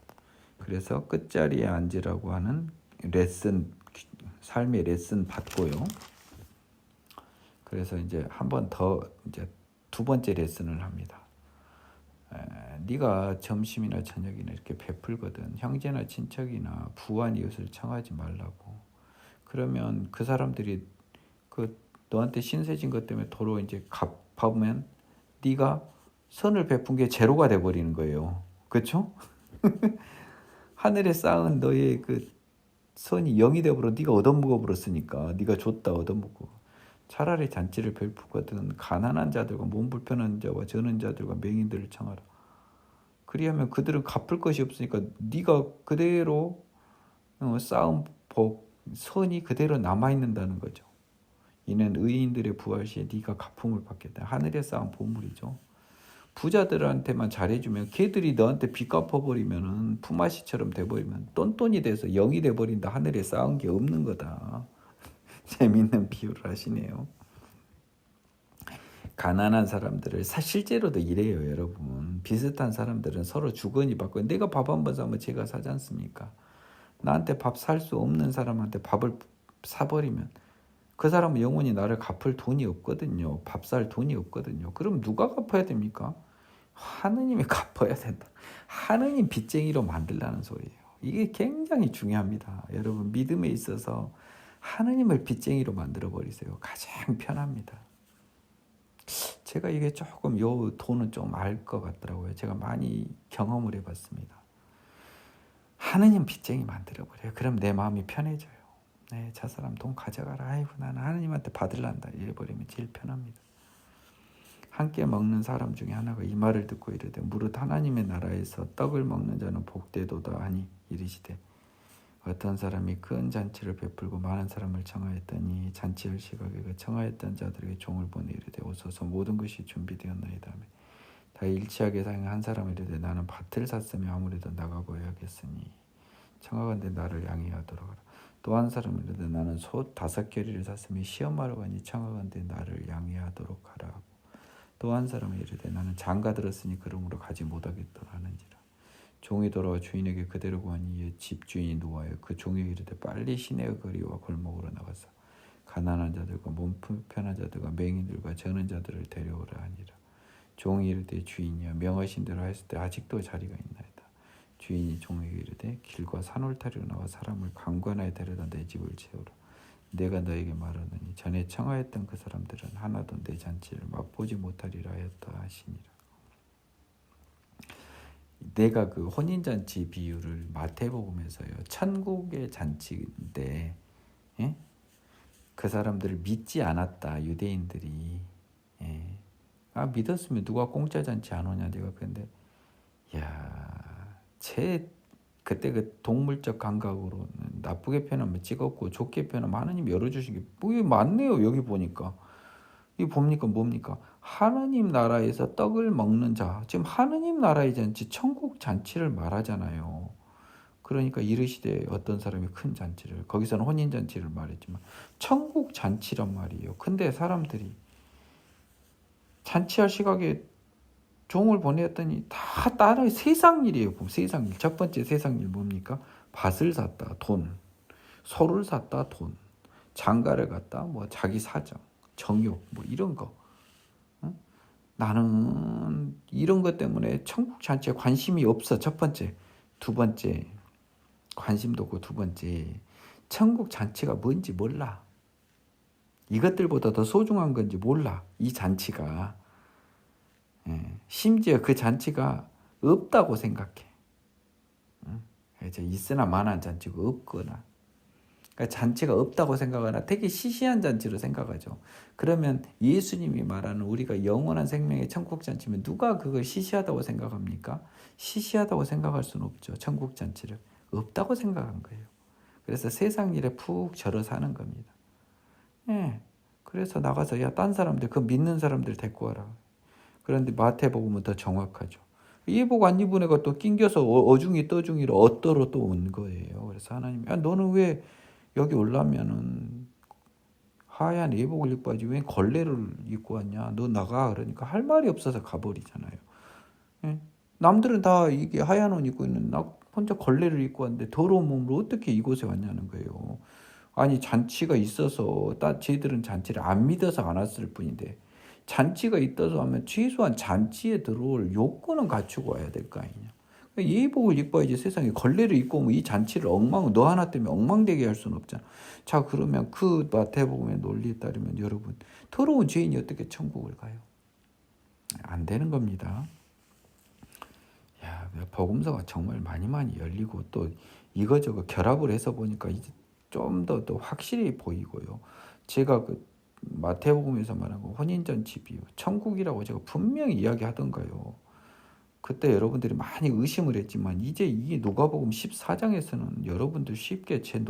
그래서 끝자리에 앉으라고 하는 레슨, 삶의 레슨 받고요. 그래서 이제 한 번 더 이제 두 번째 레슨을 합니다. 네가 점심이나 저녁이나 이렇게 베풀거든. 형제나 친척이나 부한 이웃을 청하지 말라고. 그러면 그 사람들이 그 너한테 신세진 것 때문에 도로 이제 갚아보면 네가 선을 베푼 게 제로가 돼버리는 거예요. 그렇죠? 하늘에 쌓은 너의 그 선이 0이 되어버려. 네가 얻어먹어 버렸으니까. 네가 줬다 얻어먹고. 차라리 잔치를 베푸거든 가난한 자들과 몸 불편한 자와 저는 자들과 맹인들을 청하라. 그리하면 그들은 갚을 것이 없으니까 네가 그대로 쌓은 복 선이 그대로 남아있는다는 거죠. 이는 의인들의 부활 시에 네가 갚음을 받겠다. 하늘에 쌓은 보물이죠. 부자들한테만 잘해주면 걔들이 너한테 빚 갚아버리면은 품앗이처럼 돼버리면 똔똔이 돼서 영이 돼버린다. 하늘에 쌓은 게 없는 거다. 재밌는 비유를 하시네요. 가난한 사람들을 실제로도 이래요, 여러분. 비슷한 사람들은 서로 주거니 받고 내가 밥 한 번 사면 제가 사지 않습니까? 나한테 밥 살 수 없는 사람한테 밥을 사버리면 그 사람은 영원히 나를 갚을 돈이 없거든요. 밥 살 돈이 없거든요. 그럼 누가 갚아야 됩니까? 하느님이 갚아야 된다. 하느님 빚쟁이로 만들라는 소리예요. 이게 굉장히 중요합니다. 여러분 믿음에 있어서 하느님을 빚쟁이로 만들어 버리세요. 가장 편합니다. 제가 이게 조금 요 돈은 좀 알 것 같더라고요. 제가 많이 경험을 해봤습니다. 하느님 빚쟁이 만들어버려요. 그럼 내 마음이 편해져요. 네, 저 사람 돈 가져가라. 아이고 나는 하느님한테 받을란다. 이래버리면 제일 편합니다. 함께 먹는 사람 중에 하나가 이 말을 듣고 이르되 무릇 하나님의 나라에서 떡을 먹는 자는 복되도다 하니 이르시되 어떤 사람이 큰 잔치를 베풀고 많은 사람을 청하였더니 잔치할 시각에 그 청하였던 자들에게 종을 보내 이르되 오소서 모든 것이 준비되었나이다 하며 다 일치하게 사용한 한 사람이 이르되 나는 밭을 샀으며 아무래도 나가보야겠으니 청하건대 나를 양해하도록 하라. 또 한 사람이 이르되 나는 소 5겨리를 샀으며 시험하러 가니 청하건대 나를 양해하도록 하라. 또 한 사람이 이르되 나는 장가 들었으니 그러므로 가지 못하겠도다 하는지라. 종이 돌아와 주인에게 그대로 구하니 이에 집주인이 노하여 그 종에게 이르되 빨리 시내의 거리와 골목으로 나가서 가난한 자들과 몸 불편한 자들과 맹인들과 저는 자들을 데려오라 하니라. 종이 이르되 주인이여 명하신 대로 하였을 때 아직도 자리가 있나이다. 주인이 종에게 이르되 길과 산울타리로 나와 사람을 강관하에 데려다 내 집을 채우라. 내가 너에게 말하노니 전에 청하였던 그 사람들은 하나도 내 잔치를 맛보지 못하리라 하였다 하시니라. 내가 그 혼인잔치 비유를 마태복음에서요. 천국의 잔치인데 예? 그 사람들을 믿지 않았다. 유대인들이. 예. 믿었으면 누가 공짜 잔치 안 오냐. 내가 근데 제 그때 그 동물적 감각으로는 나쁘게 표현하면 찍었고 좋게 표현하면 하나님 열어주신 게 뭐 많네요. 여기 보니까 이 뭡니까 뭡니까? 하느님 나라에서 떡을 먹는 자. 지금 하느님 나라의 잔치 천국 잔치를 말하잖아요. 그러니까 이르시되 어떤 사람이 큰 잔치를 거기서는 혼인 잔치를 말했지만 천국 잔치란 말이에요. 근데 사람들이 잔치할 시각에 종을 보냈더니 다 다른 세상 일이에요. 세상 일. 첫 번째 세상 일 뭡니까? 밭을 샀다. 돈. 소를 샀다. 돈. 장가를 갔다. 뭐 자기 사정. 정욕. 뭐 이런 거. 응? 나는 이런 것 때문에 천국 잔치에 관심이 없어. 첫 번째. 두 번째. 관심도 없고 두 번째. 천국 잔치가 뭔지 몰라. 이것들보다 더 소중한 건지 몰라. 이 잔치가. 심지어 그 잔치가 없다고 생각해. 있으나 마나한 잔치가 없거나 그러니까 잔치가 없다고 생각하나 되게 시시한 잔치로 생각하죠. 그러면 예수님이 말하는 우리가 영원한 생명의 천국 잔치면 누가 그걸 시시하다고 생각합니까? 시시하다고 생각할 수는 없죠. 천국 잔치를 없다고 생각한 거예요. 그래서 세상 일에 푹 절어 사는 겁니다. 그래서 나가서 딴 사람들 그 믿는 사람들 데리고 와라. 그런데 마태복음은 더 정확하죠. 예복 안 입은 애가 또 낑겨서 어중이 떠중이로 엇더러 또 온 거예요. 그래서 하나님이 너는 왜 여기 올라면은 하얀 예복을 입고 와야지 왜 걸레를 입고 왔냐. 너 나가. 그러니까 할 말이 없어서 가버리잖아요. 남들은 다 이게 하얀 옷 입고 있는 나 혼자 걸레를 입고 왔는데 더러운 몸으로 어떻게 이곳에 왔냐는 거예요. 아니 잔치가 있어서 쟤들은 잔치를 안 믿어서 안 왔을 뿐인데 잔치가 있다고 하면 최소한 잔치에 들어올 요건은 갖추고 와야 될 거 아니냐. 예복을 입고 와야지 세상에 걸레를 입고 오면 이 잔치를 너 하나 때문에 엉망되게 할 수는 없잖아. 자 그러면 그 마태복음의 논리에 따르면 여러분 더러운 죄인이 어떻게 천국을 가요? 안 되는 겁니다. 복음서가 정말 많이 열리고 또 이거저거 결합을 해서 보니까 이제 좀 더 확실히 보이고요. 제가 그 마태복음에서 말한 거 혼인잔치 비유, 천국이라고 제가 분명히 이야기하던가요. 그때 여러분들이 많이 의심을 했지만 이제 이 누가복음 14장에서는 여러분들 쉽게 제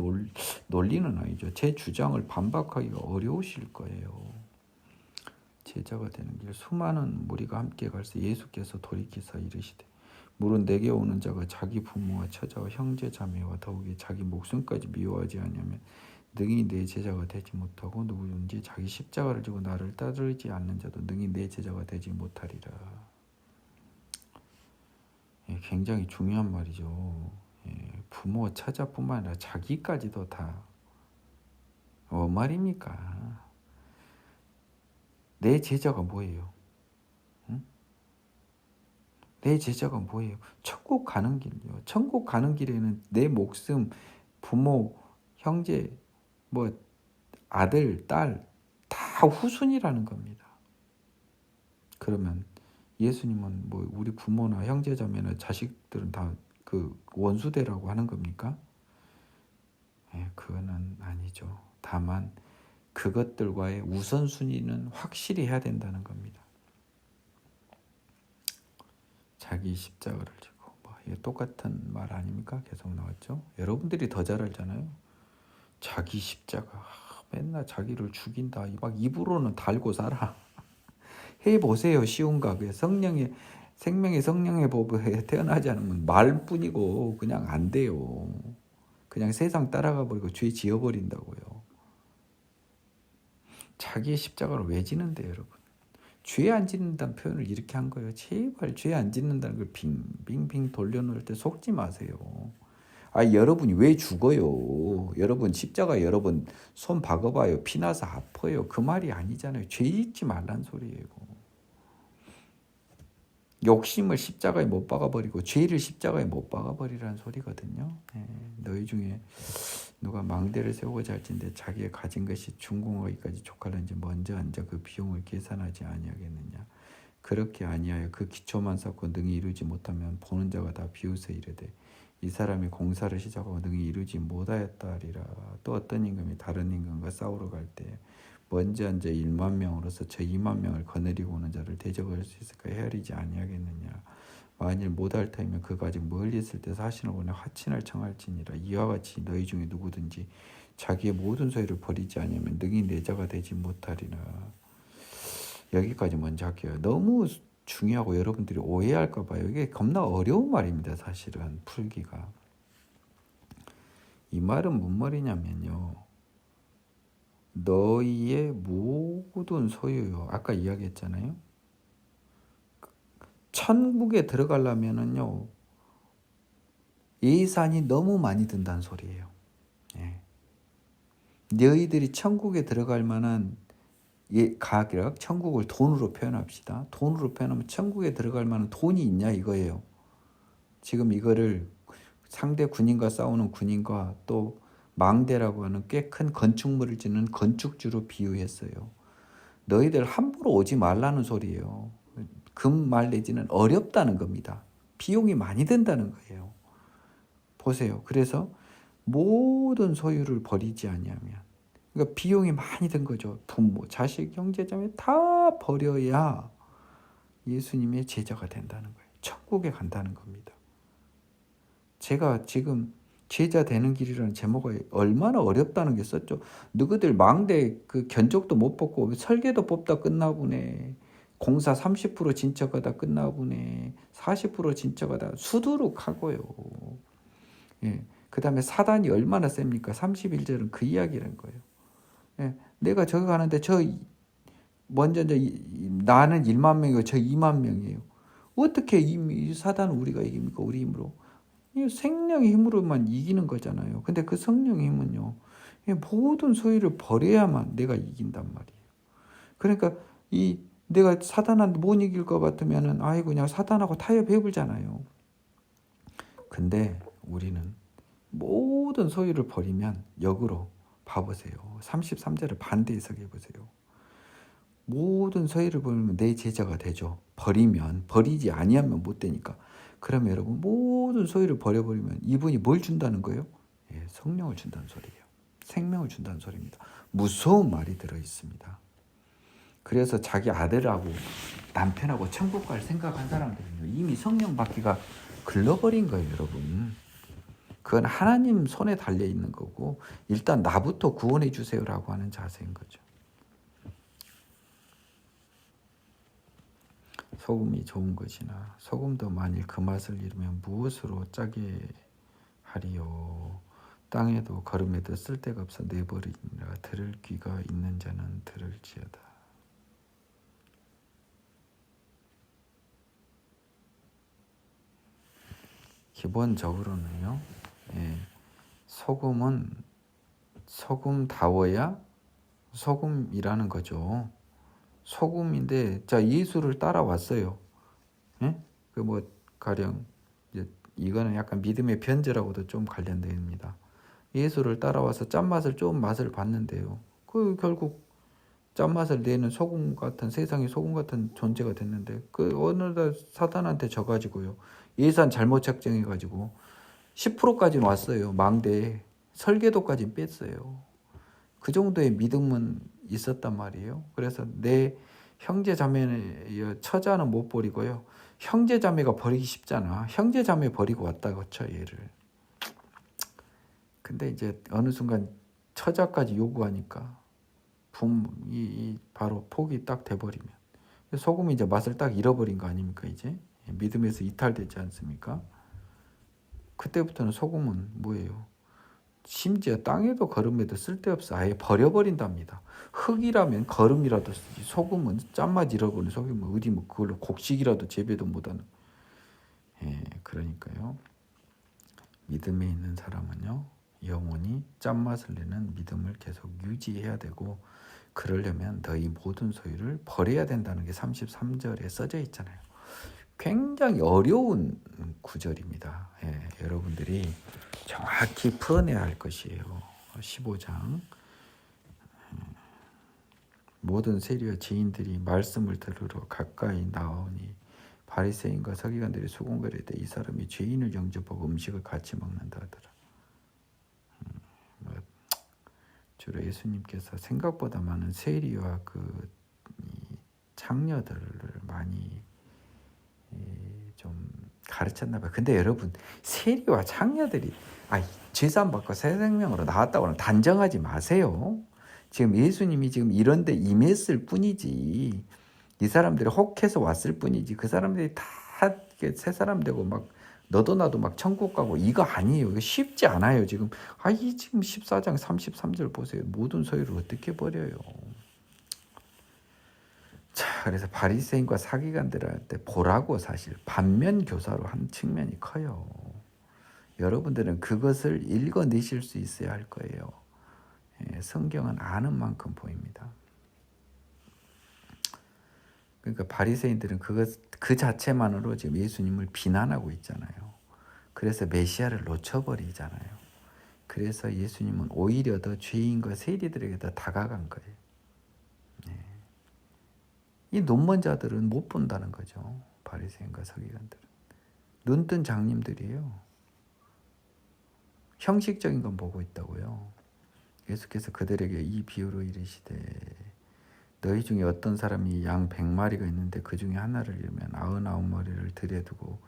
논리는 아니죠. 제 주장을 반박하기가 어려우실 거예요. 제자가 되는 길 수많은 무리가 함께 갈새 예수께서 돌이키사 이르시되 물은 내게 오는 자가 자기 부모와 처자와 형제 자매와 더욱이 자기 목숨까지 미워하지 아니하면 능히 내 제자가 되지 못하고 누구든지 자기 십자가를 지고 나를 따르지 않는 자도 능히 내 제자가 되지 못하리라. 예, 굉장히 중요한 말이죠. 예, 부모 처자뿐만 아니라 자기까지도 다 말입니까? 내 제자가 뭐예요? 응? 내 제자가 뭐예요? 천국 가는 길이요. 천국 가는 길에는 내 목숨, 부모, 형제, 뭐 아들, 딸 다 후순이라는 겁니다. 그러면 예수님은 뭐 우리 부모나 형제자매나 자식들은 다 그 원수대라고 하는 겁니까? 예, 그거는 아니죠. 다만 그것들과의 우선순위는 확실히 해야 된다는 겁니다. 자기 십자가를 지고 이게 똑같은 말 아닙니까? 계속 나왔죠. 여러분들이 더 잘 알잖아요. 자기 십자가 맨날 자기를 죽인다. 막 입으로는 달고 살아. 해보세요. 쉬운가? 생명의 성령의 법에 태어나지 않으면 말뿐이고 그냥 안 돼요. 그냥 세상 따라가 버리고 죄 지어버린다고요. 자기의 십자가를 왜 지는데요, 여러분? 죄 안 짓는다는 표현을 이렇게 한 거예요. 제발 죄 안 짓는다는 걸 빙빙빙 돌려놓을 때 속지 마세요. 여러분이 왜 죽어요? 여러분 십자가 여러분 손 박아봐요. 피나서 아파요. 그 말이 아니잖아요. 죄 짓지 말란 소리예요. 욕심을 십자가에 못 박아버리고 죄를 십자가에 못 박아버리라는 소리거든요. 너희 중에 누가 망대를 세우고자 할진대 자기가 가진 것이 중궁하기까지 족하는지 먼저 앉아 그 비용을 계산하지 아니하겠느냐. 그렇게 아니하여 그 기초만 쌓고 능히 이루지 못하면 보는 자가 다 비웃어 이르되 이 사람이 공사를 시작하고 능히 이루지 못하였다 하리라. 또 어떤 임금이 다른 임금과 싸우러 갈 때 먼저 앉아 1만 명으로서 저 2만 명을 거느리고 오는 자를 대적할 수 있을까 헤아리지 아니하겠느냐. 만일 못할 터이면 그가 아직 멀리 있을 때 사신을 보내 화친을 청할지니라. 이와 같이 너희 중에 누구든지 자기의 모든 소유를 버리지 아니하면 능히 내 자가 되지 못하리라. 여기까지 먼저 할게요. 너무 중요하고 여러분들이 오해할까 봐요. 이게 겁나 어려운 말입니다. 사실은 풀기가. 이 말은 뭔 말이냐면요. 너희의 모든 소유요. 아까 이야기했잖아요. 천국에 들어가려면은요. 예산이 너무 많이 든다는 소리예요. 예. 너희들이 천국에 들어갈 만한 가격, 천국을 돈으로 표현합시다. 돈으로 표현하면 천국에 들어갈 만한 돈이 있냐 이거예요. 지금 이거를 상대 군인과 싸우는 군인과 또 망대라고 하는 꽤 큰 건축물을 짓는 건축주로 비유했어요. 너희들 함부로 오지 말라는 소리예요. 금 말 내지는 어렵다는 겁니다. 비용이 많이 든다는 거예요. 보세요. 그래서 모든 소유를 버리지 아니하면, 그러니까 비용이 많이 든 거죠. 부모, 자식, 형제자매 다 버려야 예수님의 제자가 된다는 거예요. 천국에 간다는 겁니다. 제가 지금 제자 되는 길이라는 제목이 얼마나 어렵다는 게 썼죠. 너희들 망대 그 견적도 못 뽑고 설계도 뽑다 끝나보네. 공사 30% 진척하다 끝나보네. 40% 진척하다 수두룩하고요. 예. 그 다음에 사단이 얼마나 셉니까? 31절은 그 이야기라는 거예요. 예. 내가 저기 가는데 먼저 나는 1만 명이고 저 2만 명이에요. 어떻게 이 사단을 우리가 이깁니까? 우리 힘으로. 생명의 힘으로만 이기는 거잖아요. 근데 그 성령의 힘은요. 모든 소유를 버려야만 내가 이긴단 말이에요. 그러니까 내가 사단한테 못 이길 것 같으면은 그냥 사단하고 타협해보잖아요. 근데 우리는 모든 소유를 버리면 역으로 봐보세요. 33절을 반대 해석해 보세요. 모든 소유를 버리면 내 제자가 되죠. 버리지 아니하면 못 되니까. 그러면 여러분 모든 소유를 버려버리면 이분이 뭘 준다는 거예요? 성령을 준다는 소리예요. 생명을 준다는 소리입니다. 무서운 말이 들어있습니다. 그래서 자기 아들하고 남편하고 천국 갈 생각한 사람들은요, 이미 성령 받기가 글러버린 거예요, 여러분. 그건 하나님 손에 달려 있는 거고, 일단 나부터 구원해 주세요라고 하는 자세인 거죠. 소금이 좋은 것이나 소금도 만일 그 맛을 잃으면 무엇으로 짜게 하리요. 땅에도 거름에도 쓸데가 없어 내버리니라. 들을 귀가 있는 자는 들을지어다. 기본적으로는요, 소금은 소금다워야 소금이라는 거죠. 소금인데, 자, 예수를 따라왔어요. 예? 그 뭐 가령 이제 이거는 약간 믿음의 변제라고도 좀 관련됩니다. 예수를 따라와서 짠맛을 좀 맛을 봤는데요. 그 결국 짠맛을 내는 소금 같은, 세상의 소금 같은 존재가 됐는데, 그 어느 날 사탄한테 져가지고요, 예산 잘못 책정해가지고 10%까지는 왔어요. 망대에 설계도까지 뺐어요. 그 정도의 믿음은 있었단 말이에요. 그래서 내 형제 자매의 처자는 못 버리고요, 형제 자매가 버리기 쉽잖아. 형제 자매 버리고 왔다고 쳐, 얘를. 근데 이제 어느 순간 처자까지 요구하니까 바로 폭이 딱 돼버리면, 소금이 이제 맛을 딱 잃어버린 거 아닙니까? 이제 믿음에서 이탈되지 않습니까? 그때부터는 소금은 뭐예요? 심지어 땅에도 거름에도 쓸데없어 아예 버려버린답니다. 흙이라면 거름이라도 쓰지, 소금은 짠맛 잃어버린 소금은 어디 뭐 그걸로 곡식이라도 재배도 못하는. 그러니까요, 믿음에 있는 사람은요, 영원히 짠맛을 내는 믿음을 계속 유지해야 되고, 그러려면 너희 모든 소유를 버려야 된다는 게 33절에 써져 있잖아요. 굉장히 어려운 구절입니다. 여러분들이 정확히 풀어내야 할 것이에요. 15장. 모든 세리와 지인들이 말씀을 들으러 가까이 나오니 바리새인과 서기관들이 수군거릴 때 이 사람이 죄인을 영접하고 음식을 같이 먹는다 하더라. 주로 예수님께서 생각보다 많은 세리와 그 장녀들을 많이 좀 가르쳤나 봐요. 근데 여러분, 세리와 장녀들이 죄사함 받고 새 생명으로 나왔다고는 단정하지 마세요. 지금 예수님이 지금 이런 데 임했을 뿐이지, 이 사람들이 혹해서 왔을 뿐이지, 그 사람들이 다 새 사람 되고 막 너도 나도 막 천국 가고 이거 아니에요. 이거 쉽지 않아요. 지금 지금 14장 33절 보세요. 모든 소유를 어떻게 버려요. 자, 그래서 바리새인과 사기관들한테 보라고 사실 반면 교사로 한 측면이 커요. 여러분들은 그것을 읽어내실 수 있어야 할 거예요. 성경은 아는 만큼 보입니다. 그러니까 바리새인들은 그 자체만으로 지금 예수님을 비난하고 있잖아요. 그래서 메시아를 놓쳐버리잖아요. 그래서 예수님은 오히려 더 죄인과 세리들에게 더 다가간 거예요. 이 눈먼 자들은 못 본다는 거죠. 바리새인과 서기관들은 눈뜬 장님들이에요. 형식적인 건 보고 있다고요. 예수께서 그들에게 이 비유로 이르시되 너희 중에 어떤 사람이 양 100마리가 있는데 그 중에 하나를 잃으면 99마리를 들여 두고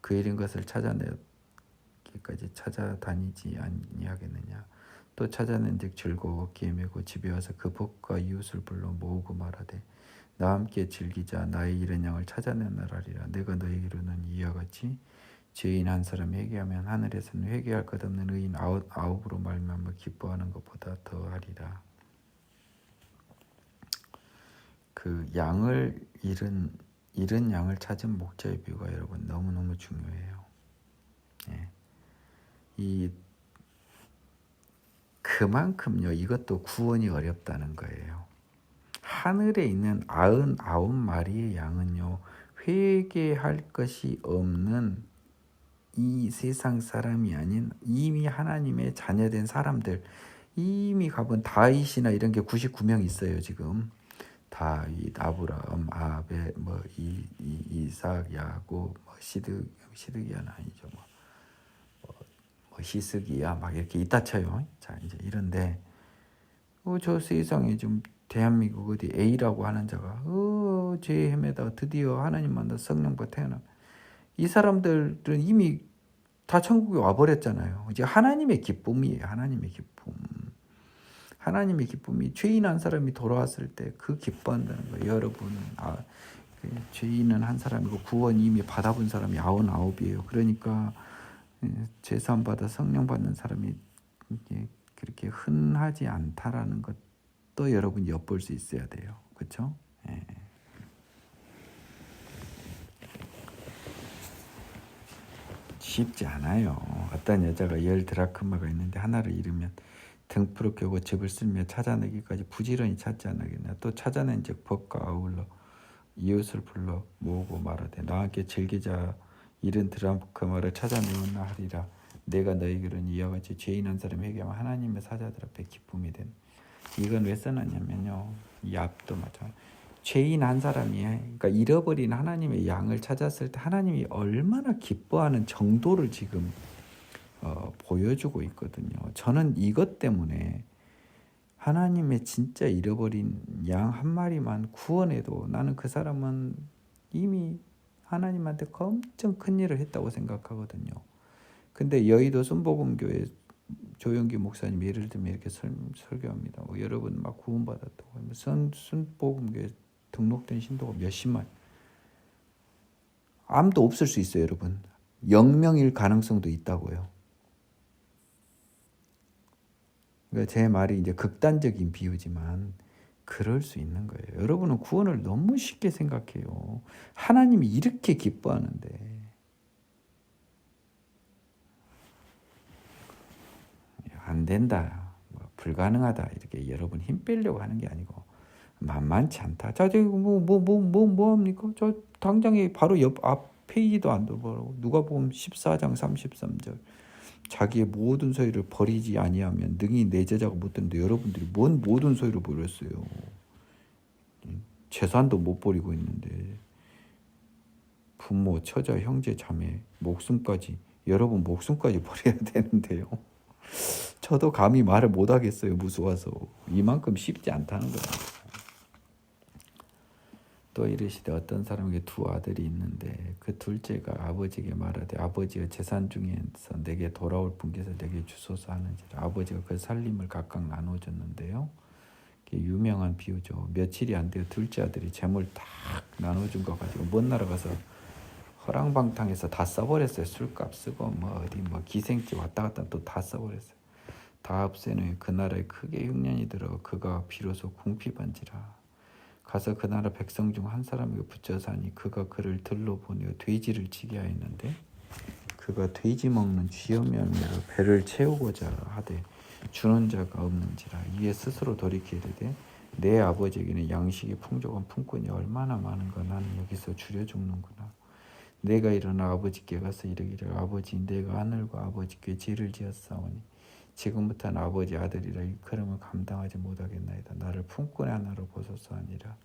그 잃은 것을 찾아내기까지 찾아다니지 아니하겠느냐. 또 찾아낸즉 즐거웠기에 메고 집에 와서 그 복과 이웃을 불러 모으고 말하되 나와 함께 즐기자. 나의 잃은 양을 찾아내느라리라. 내가 너에게 이르는 이와 같이 죄인 한 사람이 회개하면 하늘에서는 회개할 것 없는 의인 아홉으로 말미암아 기뻐하는 것보다 더하리라. 그 양을 잃은 양을 찾은 목자의 비유가 여러분 너무너무 중요해요. 그만큼요, 이것도 구원이 어렵다는 거예요. 하늘에 있는 99마리의 양은요, 회개할 것이 없는 이 세상 사람이 아닌 이미 하나님의 자녀된 사람들, 이미 가본 다윗이나 이런 게 99명 있어요. 지금 다윗, 아브라함, 아벨, 이삭, 야곱, 시드기야는 아니죠. 히스기야 막 이렇게 있다 쳐요. 자, 이제 이런데 저 세상에 좀 대한민국 어디 A라고 하는 자가 죄에 헤매다가 드디어 하나님 만나 성령과 태어나. 이 사람들은 이미 다 천국에 와버렸잖아요. 이제 하나님의 기쁨이에요. 하나님의 기쁨. 하나님의 기쁨이 죄인 한 사람이 돌아왔을 때 그 기뻐한다는 거예요. 여러분, 죄인은 한 사람이고 구원 이미 받아본 사람이 99이에요. 그러니까 죄사함 받아 성령 받는 사람이 그렇게 흔하지 않다라는 것도 여러분 엿볼 수 있어야 돼요. 그렇죠? 예. 쉽지 않아요. 어떤 여자가 10드라크마가 있는데 하나를 잃으면 등불을 켜고 집을 쓸며 찾아내기까지 부지런히 찾지 않겠냐. 또 찾아낸 즉 법과 아울러 이웃을 불러 모으고 말하되 나와 함께 즐기자. 잃은 드라크마를 찾아내었나 하리라. 내가 너희에게는 이와 같이 죄인 한 사람이 회개하면 하나님의 사자들 앞에 기쁨이 된. 이건 왜 써놨냐면요. 이 앞도 마찬가지. 죄인 한 사람이 그러니까 잃어버린 하나님의 양을 찾았을 때 하나님이 얼마나 기뻐하는 정도를 지금 보여주고 있거든요. 저는 이것 때문에 하나님의 진짜 잃어버린 양 한 마리만 구원해도 나는 그 사람은 이미 하나님한테 엄청 큰 일을 했다고 생각하거든요. 근데 여의도 순복음교회 조영기 목사님 예를 들면 이렇게 설교합니다. 여러분 막 구원받았다고 하면 순복음교회 등록된 신도가 몇십만, 아무도 없을 수 있어요. 여러분 0명일 가능성도 있다고요. 그러니까 제 말이 이제 극단적인 비유지만 그럴 수 있는 거예요. 여러분은 구원을 너무 쉽게 생각해요. 하나님이 이렇게 기뻐하는데. 안 된다, 불가능하다 이렇게 여러분 힘 빼려고 하는 게 아니고 만만치 않다. 자, 저기 뭐 합니까? 저 당장에 바로 옆 앞 페이지도 안 돌아보고 누가복음 14장 33절. 자기의 모든 소유를 버리지 아니하면 능히 내 제자가 못 되는데 여러분들이 뭔 모든 소유를 버렸어요. 재산도 못 버리고 있는데 부모, 처자, 형제, 자매, 목숨까지, 여러분 목숨까지 버려야 되는데요. 저도 감히 말을 못 하겠어요. 무서워서. 이만큼 쉽지 않다는 거예요. 또 이르시되 어떤 사람에게 두 아들이 있는데 그 둘째가 아버지에게 말하되 아버지의 재산 중에서 내게 돌아올 분께서 내게 주소서 하는지라. 아버지가 그 살림을 각각 나눠줬는데요. 유명한 비유죠. 며칠이 안 되어 둘째 아들이 재물 딱 나눠준 거 가지고 먼 나라 가서 허랑방탕해서 다 써버렸어요. 술값 쓰고 어디 기생집 왔다 갔다 또 다 써버렸어요. 다 없애는 그 나라에 크게 흉년이 들어 그가 비로소 궁핍한지라. 가서 그 나라 백성 중 한 사람에게 붙여 사니 그가 그를 들로 보내어 돼지를 치게 하였는데 그가 돼지 먹는 쥐염 열매로 배를 채우고자 하되 주는 자가 없는지라. 이에 스스로 돌이켜 이르되 내 아버지에게는 양식이 풍족한 품꾼이 얼마나 많은가. 나는 여기서 줄여 죽는구나. 내가 일어나 아버지께 가서 이르기를 아버지 내가 하늘과 아버지께 죄를 지었사오니 지금부터는 아버지 아들이라 일컬음을 감당하지 못하겠나이다. 나를 품꾼의 하나로 보소서 하니라.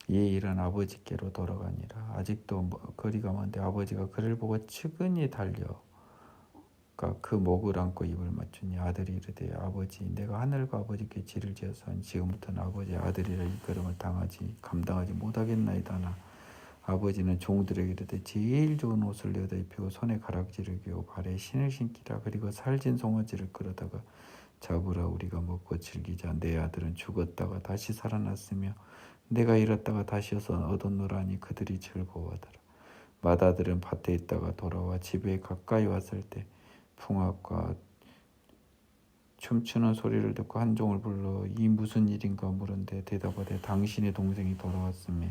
이에 일어나 아버지께로 돌아가니라. 아직도 거리가 먼데 아버지가 그를 보고 측은히 달려가 그 목을 안고 입을 맞추니 아들이 이르되 아버지 내가 하늘과 아버지께 죄를 지었사오니 지금부터는 아버지 아들이라 일컬음을 감당하지 못하겠나이다나. 아버지는 종들에게 이르되 제일 좋은 옷을 내어다 입히고 손에 가락지를 끼고 발에 신을 신기라. 그리고 살진 송아지를 끌어다가 잡으라. 우리가 먹고 즐기자. 내 아들은 죽었다가 다시 살아났으며 내가 잃었다가 다시 얻었노라니 그들이 즐거워하더라. 맏아들은 밭에 있다가 돌아와 집에 가까이 왔을 때 풍악과 춤추는 소리를 듣고 한 종을 불러 이 무슨 일인가 물은데 대답하되 당신의 동생이 돌아왔으며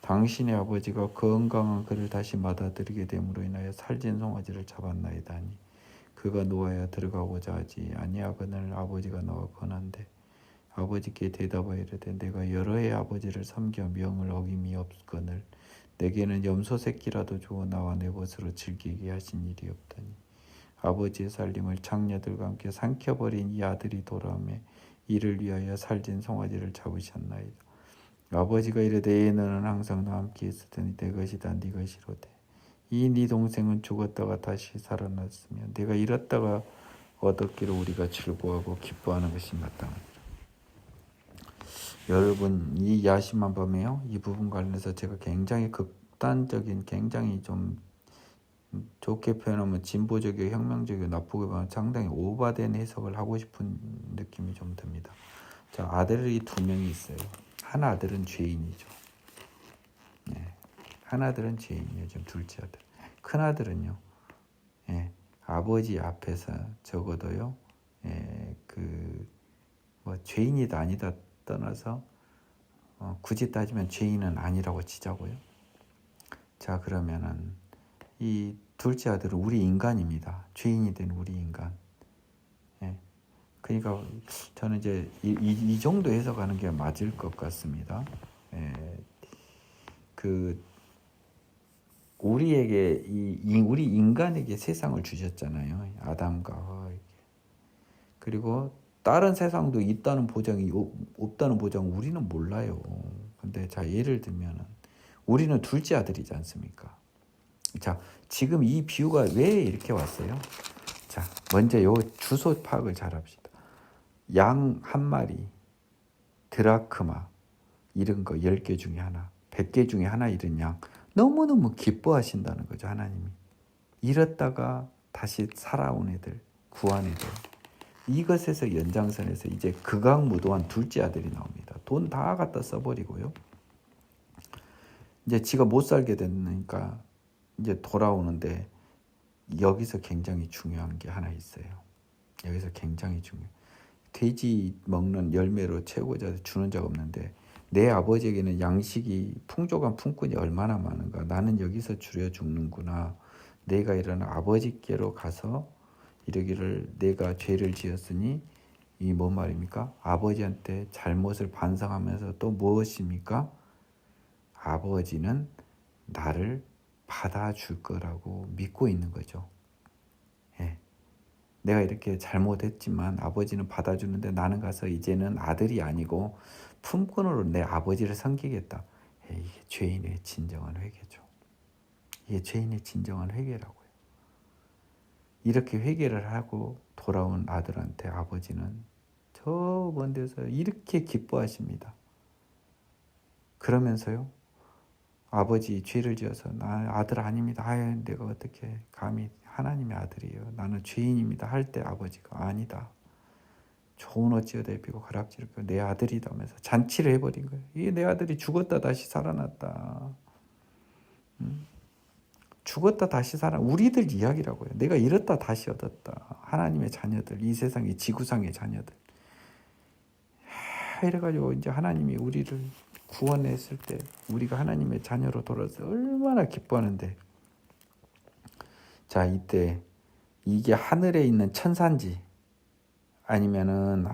당신의 아버지가 건강한 그를 다시 받아들이게 됨으로 인하여 살진 송아지를 잡았나이다 하니 그가 놓아야 들어가고자 하지 아니하거늘 아버지가 나와 권한대 아버지께 대답하여 이르되 내가 여러 해 아버지를 섬겨 명을 어김이 없거늘 내게는 염소 새끼라도 주어 나와 내 것으로 즐기게 하신 일이 없더니 아버지의 살림을 장녀들과 함께 삼켜버린 이 아들이 돌아오매 이를 위하여 살진 송아지를 잡으셨나이다. 아버지가 이르되 너는 항상 나와 함께 있었더니 내 것이다 네 것이로되 이 네 동생은 죽었다가 다시 살아났으며 내가 잃었다가 얻었기로 우리가 즐거워하고 기뻐하는 것이 마땅하니라. 여러분 이 야심한 밤에요. 이 부분 관련해서 제가 굉장히 극단적인, 굉장히 좀 좋게 표현하면 진보적이고 혁명적이고 나쁘게 보면 상당히 오바된 해석을 하고 싶은 느낌이 좀 듭니다. 자, 아들이 2명이 있어요. 한 아들은 죄인이죠. 네. 한 아들은 죄인이에요. 지금 둘째 아들. 큰 아들은요. 예, 아버지 앞에서 적어도요. 예, 뭐 죄인이다 아니다 떠나서 굳이 따지면 죄인은 아니라고 치자고요. 자, 그러면은 이 둘째 아들은 우리 인간입니다. 죄인이 된 우리 인간. 예. 그러니까 저는 이제 이 정도 해석하는 게 맞을 것 같습니다. 예. 우리에게 우리 인간에게 세상을 주셨잖아요. 아담과 하와. 그리고 다른 세상도 있다는 보장이 없다는 보장 우리는 몰라요. 근데 자, 예를 들면은 우리는 둘째 아들이지 않습니까? 자, 지금 이 비유가 왜 이렇게 왔어요? 자, 먼저 요 주소 파악을 잘 합시다. 양 한 마리, 드라크마 이런 거 10개 중에 하나, 100개 중에 하나 잃은 양 너무너무 기뻐하신다는 거죠. 하나님이. 잃었다가 다시 살아온 애들, 구한 애들. 이것에서 연장선에서 이제 극악무도한 둘째 아들이 나옵니다. 돈 다 갖다 써버리고요. 이제 지가 못 살게 되니까 이제 돌아오는데 여기서 굉장히 중요한 게 하나 있어요. 여기서 굉장히 중요해요. 돼지 먹는 열매로 채우고자 주는 자가 없는데 내 아버지에게는 양식이 풍족한 품꾼이 얼마나 많은가. 나는 여기서 줄여 죽는구나. 내가 일어나 아버지께로 가서 이르기를 내가 죄를 지었으니 이 뭔 말입니까? 아버지한테 잘못을 반성하면서 또 무엇입니까? 아버지는 나를 받아줄 거라고 믿고 있는 거죠. 예. 내가 이렇게 잘못했지만 아버지는 받아주는데 나는 가서 이제는 아들이 아니고 품꾼으로 내 아버지를 섬기겠다. 이게 죄인의 진정한 회개죠. 이게 죄인의 진정한 회개라고요. 이렇게 회개를 하고 돌아온 아들한테 아버지는 저 먼 데서 이렇게 기뻐하십니다. 그러면서요. 아버지 죄를 지어서 나 아들 아닙니다. 아유, 내가 어떻게 감히 하나님의 아들이에요. 나는 죄인입니다. 할 때 아버지가 아니다. 좋은 어찌어다 입히고 가락지를 껴 내 아들이다 하면서 잔치를 해버린 거예요. 이게 내 아들이 죽었다 다시 살아났다. 죽었다 다시 살아. 우리들 이야기라고요. 내가 잃었다 다시 얻었다. 하나님의 자녀들, 이 세상의 지구상의 자녀들. 이래가지고 이제 하나님이 우리를 구원했을 때 우리가 하나님의 자녀로 돌아서 얼마나 기뻐하는데. 자, 이때 이게 하늘에 있는 천사인지 아니면은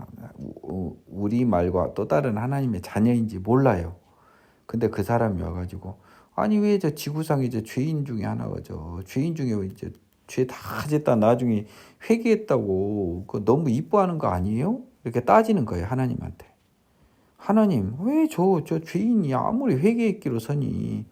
우리 말과 또 다른 하나님의 자녀인지 몰라요. 근데 그 사람이 와가지고 아니 왜 저 지구상에 이제 죄인 중에 하나가 죄인 중에 이제 죄 다 짓다 나중에 회개했다고 그 너무 이뻐하는 거 아니에요? 이렇게 따지는 거예요. 하나님한테. 하나님 왜 저 죄인이 아무리 회개했기로 서니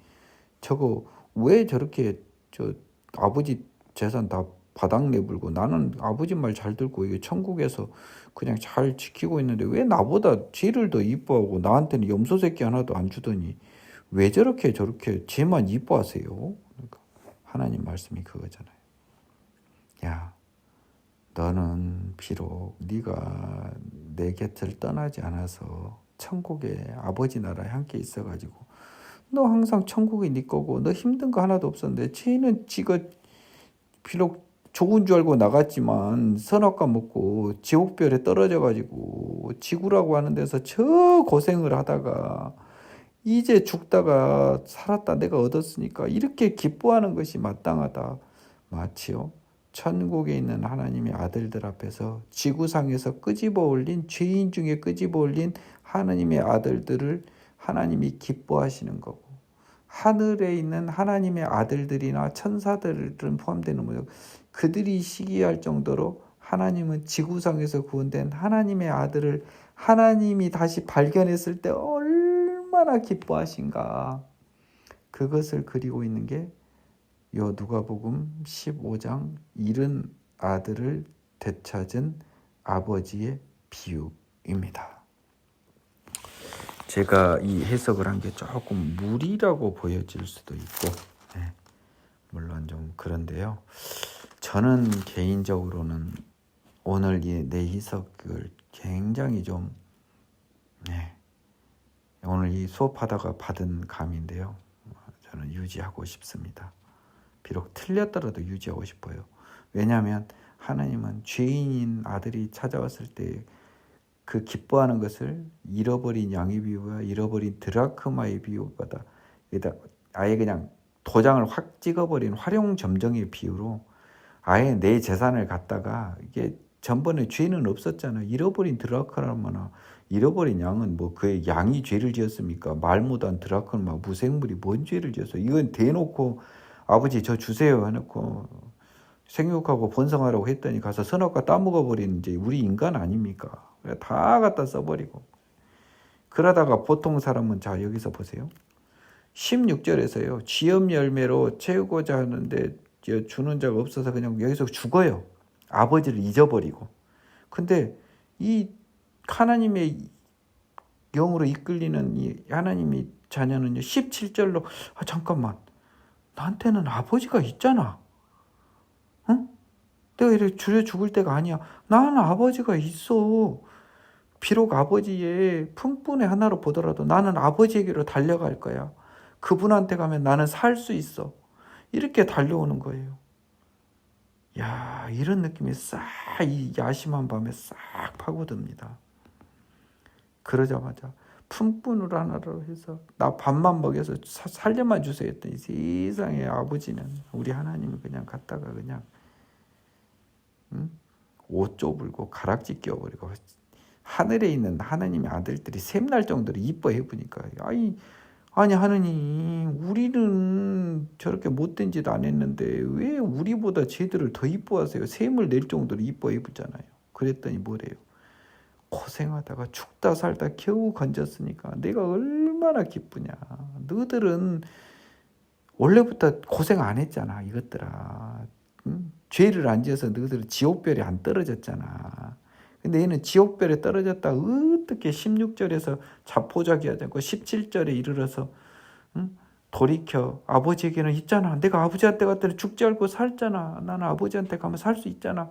저거 왜 저렇게 저 아버지 재산 다 바닥 내불고 나는 아버지 말 잘 듣고 이게 천국에서 그냥 잘 지키고 있는데 왜 나보다 죄를 더 이뻐하고 나한테는 염소 새끼 하나도 안 주더니 왜 저렇게 죄만 이뻐하세요? 그러니까 하나님 말씀이 그거잖아요. 야, 너는 비록 네가 내 곁을 떠나지 않아서 천국에 아버지 나라에 함께 있어가지고 너 항상 천국이 네 거고 너 힘든 거 하나도 없었는데 죄는 지가 비록 좋은 줄 알고 나갔지만 선악과 먹고 지옥별에 떨어져가지고 지구라고 하는 데서 저 고생을 하다가 이제 죽다가 살았다 내가 얻었으니까 이렇게 기뻐하는 것이 마땅하다. 마치요 천국에 있는 하나님의 아들들 앞에서 지구상에서 끄집어 올린 죄인 중에 끄집어 올린 하나님의 아들들을 하나님이 기뻐하시는 거고 하늘에 있는 하나님의 아들들이나 천사들은 포함되는 거죠. 그들이 시기할 정도로 하나님은 지구상에서 구원된 하나님의 아들을 하나님이 다시 발견했을 때 얼마나 기뻐하신가. 그것을 그리고 있는 게 요 누가복음 15장 잃은 아들을 되찾은 아버지의 비유입니다. 제가 이 해석을 한 게 조금 무리라고 보여질 수도 있고, 네, 물론 좀 그런데요. 저는 개인적으로는 오늘 이 내 해석을 굉장히 좀, 네, 오늘 이 수업하다가 받은 감인데요. 저는 유지하고 싶습니다. 비록 틀렸더라도 유지하고 싶어요. 왜냐하면 하나님은 죄인인 아들이 찾아왔을 때 그 기뻐하는 것을 잃어버린 양의 비유와 잃어버린 드라크마의 비유보다 아예 그냥 도장을 확 찍어버린 활용점정의 비유로 아예 내 재산을 갖다가 이게 전번에 죄는 없었잖아. 잃어버린 드라크마나 잃어버린 양은 뭐 그 양이 죄를 지었습니까? 말 못한 드라크마 무생물이 뭔 죄를 지었어? 이건 대놓고 아버지 저 주세요 해놓고 생육하고 번성하라고 했더니 가서 선악과 따먹어버린 이제 우리 인간 아닙니까? 다 갖다 써버리고. 그러다가 보통 사람은 자 여기서 보세요. 16절에서요. 지엄 열매로 채우고자 하는데 주는 자가 없어서 그냥 여기서 죽어요. 아버지를 잊어버리고. 근데 이 하나님의 영으로 이끌리는 이 하나님의 자녀는요. 17절로 잠깐만. 나한테는 아버지가 있잖아. 응? 내가 이렇게 줄여 죽을 때가 아니야. 나는 아버지가 있어. 비록 아버지의 품꾼의 하나로 보더라도 나는 아버지에게로 달려갈 거야. 그분한테 가면 나는 살 수 있어. 이렇게 달려오는 거예요. 야, 이런 느낌이 싹 이 야심한 밤에 싹 파고듭니다. 그러자마자 품꾼으로 하나로 해서 나 밥만 먹여서 살려만 주세요 했더니 세상에 아버지는 우리 하나님이 그냥 갔다가 그냥 옷 좁을고 가락지 끼워버리고 하늘에 있는 하나님의 아들들이 샘날 정도로 이뻐해 보니까 아니 하느님 우리는 저렇게 못된 짓 안 했는데 왜 우리보다 쟤들을 더 이뻐하세요? 샘을 낼 정도로 이뻐해 보잖아요. 그랬더니 뭐래요? 고생하다가 죽다 살다 겨우 건졌으니까 내가 얼마나 기쁘냐. 너희들은 원래부터 고생 안 했잖아 이것들아. 응? 죄를 안 지어서 너희들은 지옥별에 안 떨어졌잖아. 근데 얘는 지옥별에 떨어졌다 어떻게 16절에서 자포자기하지 않고 17절에 이르러서 돌이켜 아버지에게는 있잖아. 내가 아버지한테 갔더니 죽지 않고 살잖아. 나는 아버지한테 가면 살 수 있잖아.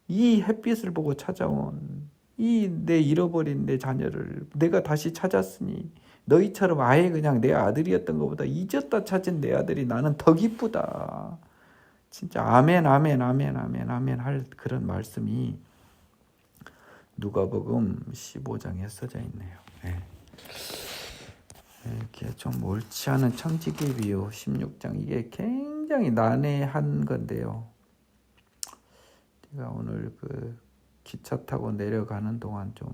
이 햇빛을 보고 찾아온 이 내 잃어버린 내 자녀를 내가 다시 찾았으니 너희처럼 아예 그냥 내 아들이었던 것보다 잊었다 찾은 내 아들이 나는 더 기쁘다. 진짜 아멘 아멘 아멘 아멘 아멘 할 그런 말씀이 누가복음 15장에 써져 있네요. 네. 이렇게 좀 옳지 않은 청지기 비유 16장 이게 굉장히 난해한 건데요. 제가 오늘 그 기차 타고 내려가는 동안 좀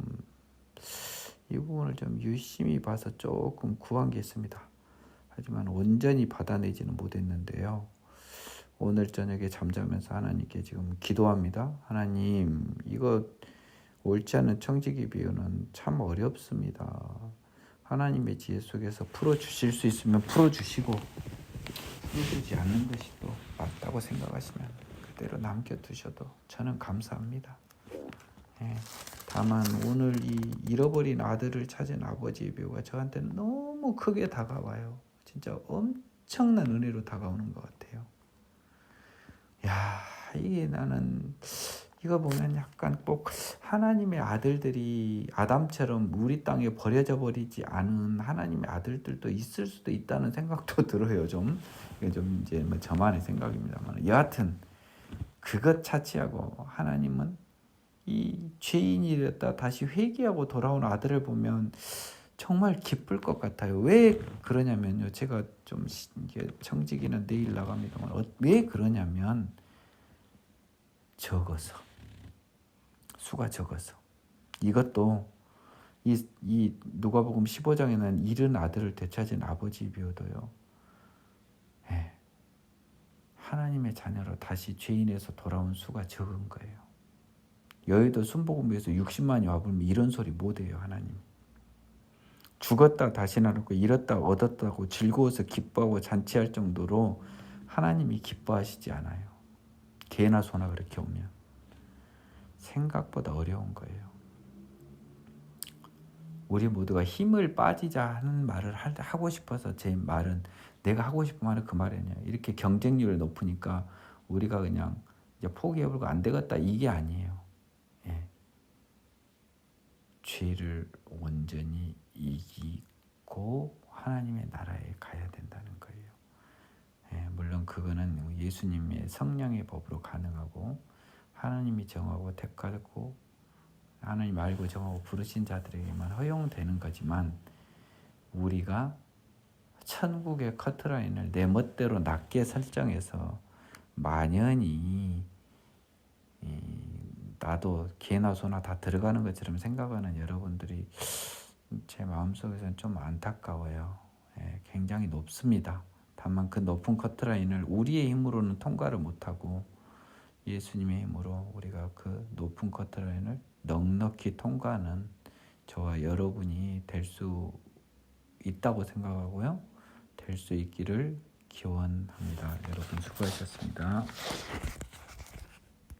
이 부분을 좀 유심히 봐서 조금 구한 게 있습니다. 하지만 온전히 받아내지는 못했는데요. 오늘 저녁에 잠자면서 하나님께 지금 기도합니다. 하나님, 이거 옳지 않은 청지기 비유는 참 어렵습니다. 하나님의 지혜 속에서 풀어주실 수 있으면 풀어주시고 풀어주지 않는 것이 또 맞다고 생각하시면 그대로 남겨두셔도 저는 감사합니다. 네. 다만 오늘 이 잃어버린 아들을 찾은 아버지의 비유가 저한테는 너무 크게 다가와요. 진짜 엄청난 은혜로 다가오는 것 같아요. 야, 이게 나는 이거 보면 약간 꼭 하나님의 아들들이 아담처럼 우리 땅에 버려져 버리지 않은 하나님의 아들들도 있을 수도 있다는 생각도 들어요. 좀 이게 좀 이제 뭐 저만의 생각입니다만 여하튼 그것 차치하고 하나님은 이 죄인이 됐다 다시 회개하고 돌아온 아들을 보면 정말 기쁠 것 같아요. 왜 그러냐면요. 제가 좀 이게 청지기는 내일 나갑니다만 왜 그러냐면 적어서 수가 적어서 이것도 이 누가복음 15장에는 잃은 아들을 되찾은 아버지 비유도요. 네. 하나님의 자녀로 다시 죄인에서 돌아온 수가 적은 거예요. 여의도 순복음에서 60만이 와보면 이런 소리 못해요. 하나님. 죽었다 다시 나놓고 잃었다 얻었다고 즐거워서 기뻐하고 잔치할 정도로 하나님이 기뻐하시지 않아요. 개나 소나 그렇게 오면 생각보다 어려운 거예요. 우리 모두가 힘을 빠지자 하는 말을 하고 싶어서 제 말은 내가 하고 싶은 말은 그 말이냐. 이렇게 경쟁률이 높으니까 우리가 그냥 이제 포기해버리고 안 되겠다 이게 아니에요. 예. 죄를 온전히 이기고 하나님의 나라에 가야 된다는 거예요. 예, 물론 그거는 예수님의 성령의 법으로 가능하고 하나님이 정하고 택하고 하나님 알고 정하고 부르신 자들에게만 허용되는 거지만 우리가 천국의 커트라인을 내 멋대로 낮게 설정해서 만연히 나도 개나 소나 다 들어가는 것처럼 생각하는 여러분들이 제 마음속에서는 좀 안타까워요. 예, 굉장히 높습니다. 다만 그 높은 커트라인을 우리의 힘으로는 통과를 못하고 예수님의 힘으로 우리가 그 높은 커트라인을 넉넉히 통과하는 저와 여러분이 될 수 있다고 생각하고요. 될 수 있기를 기원합니다. 여러분 수고하셨습니다.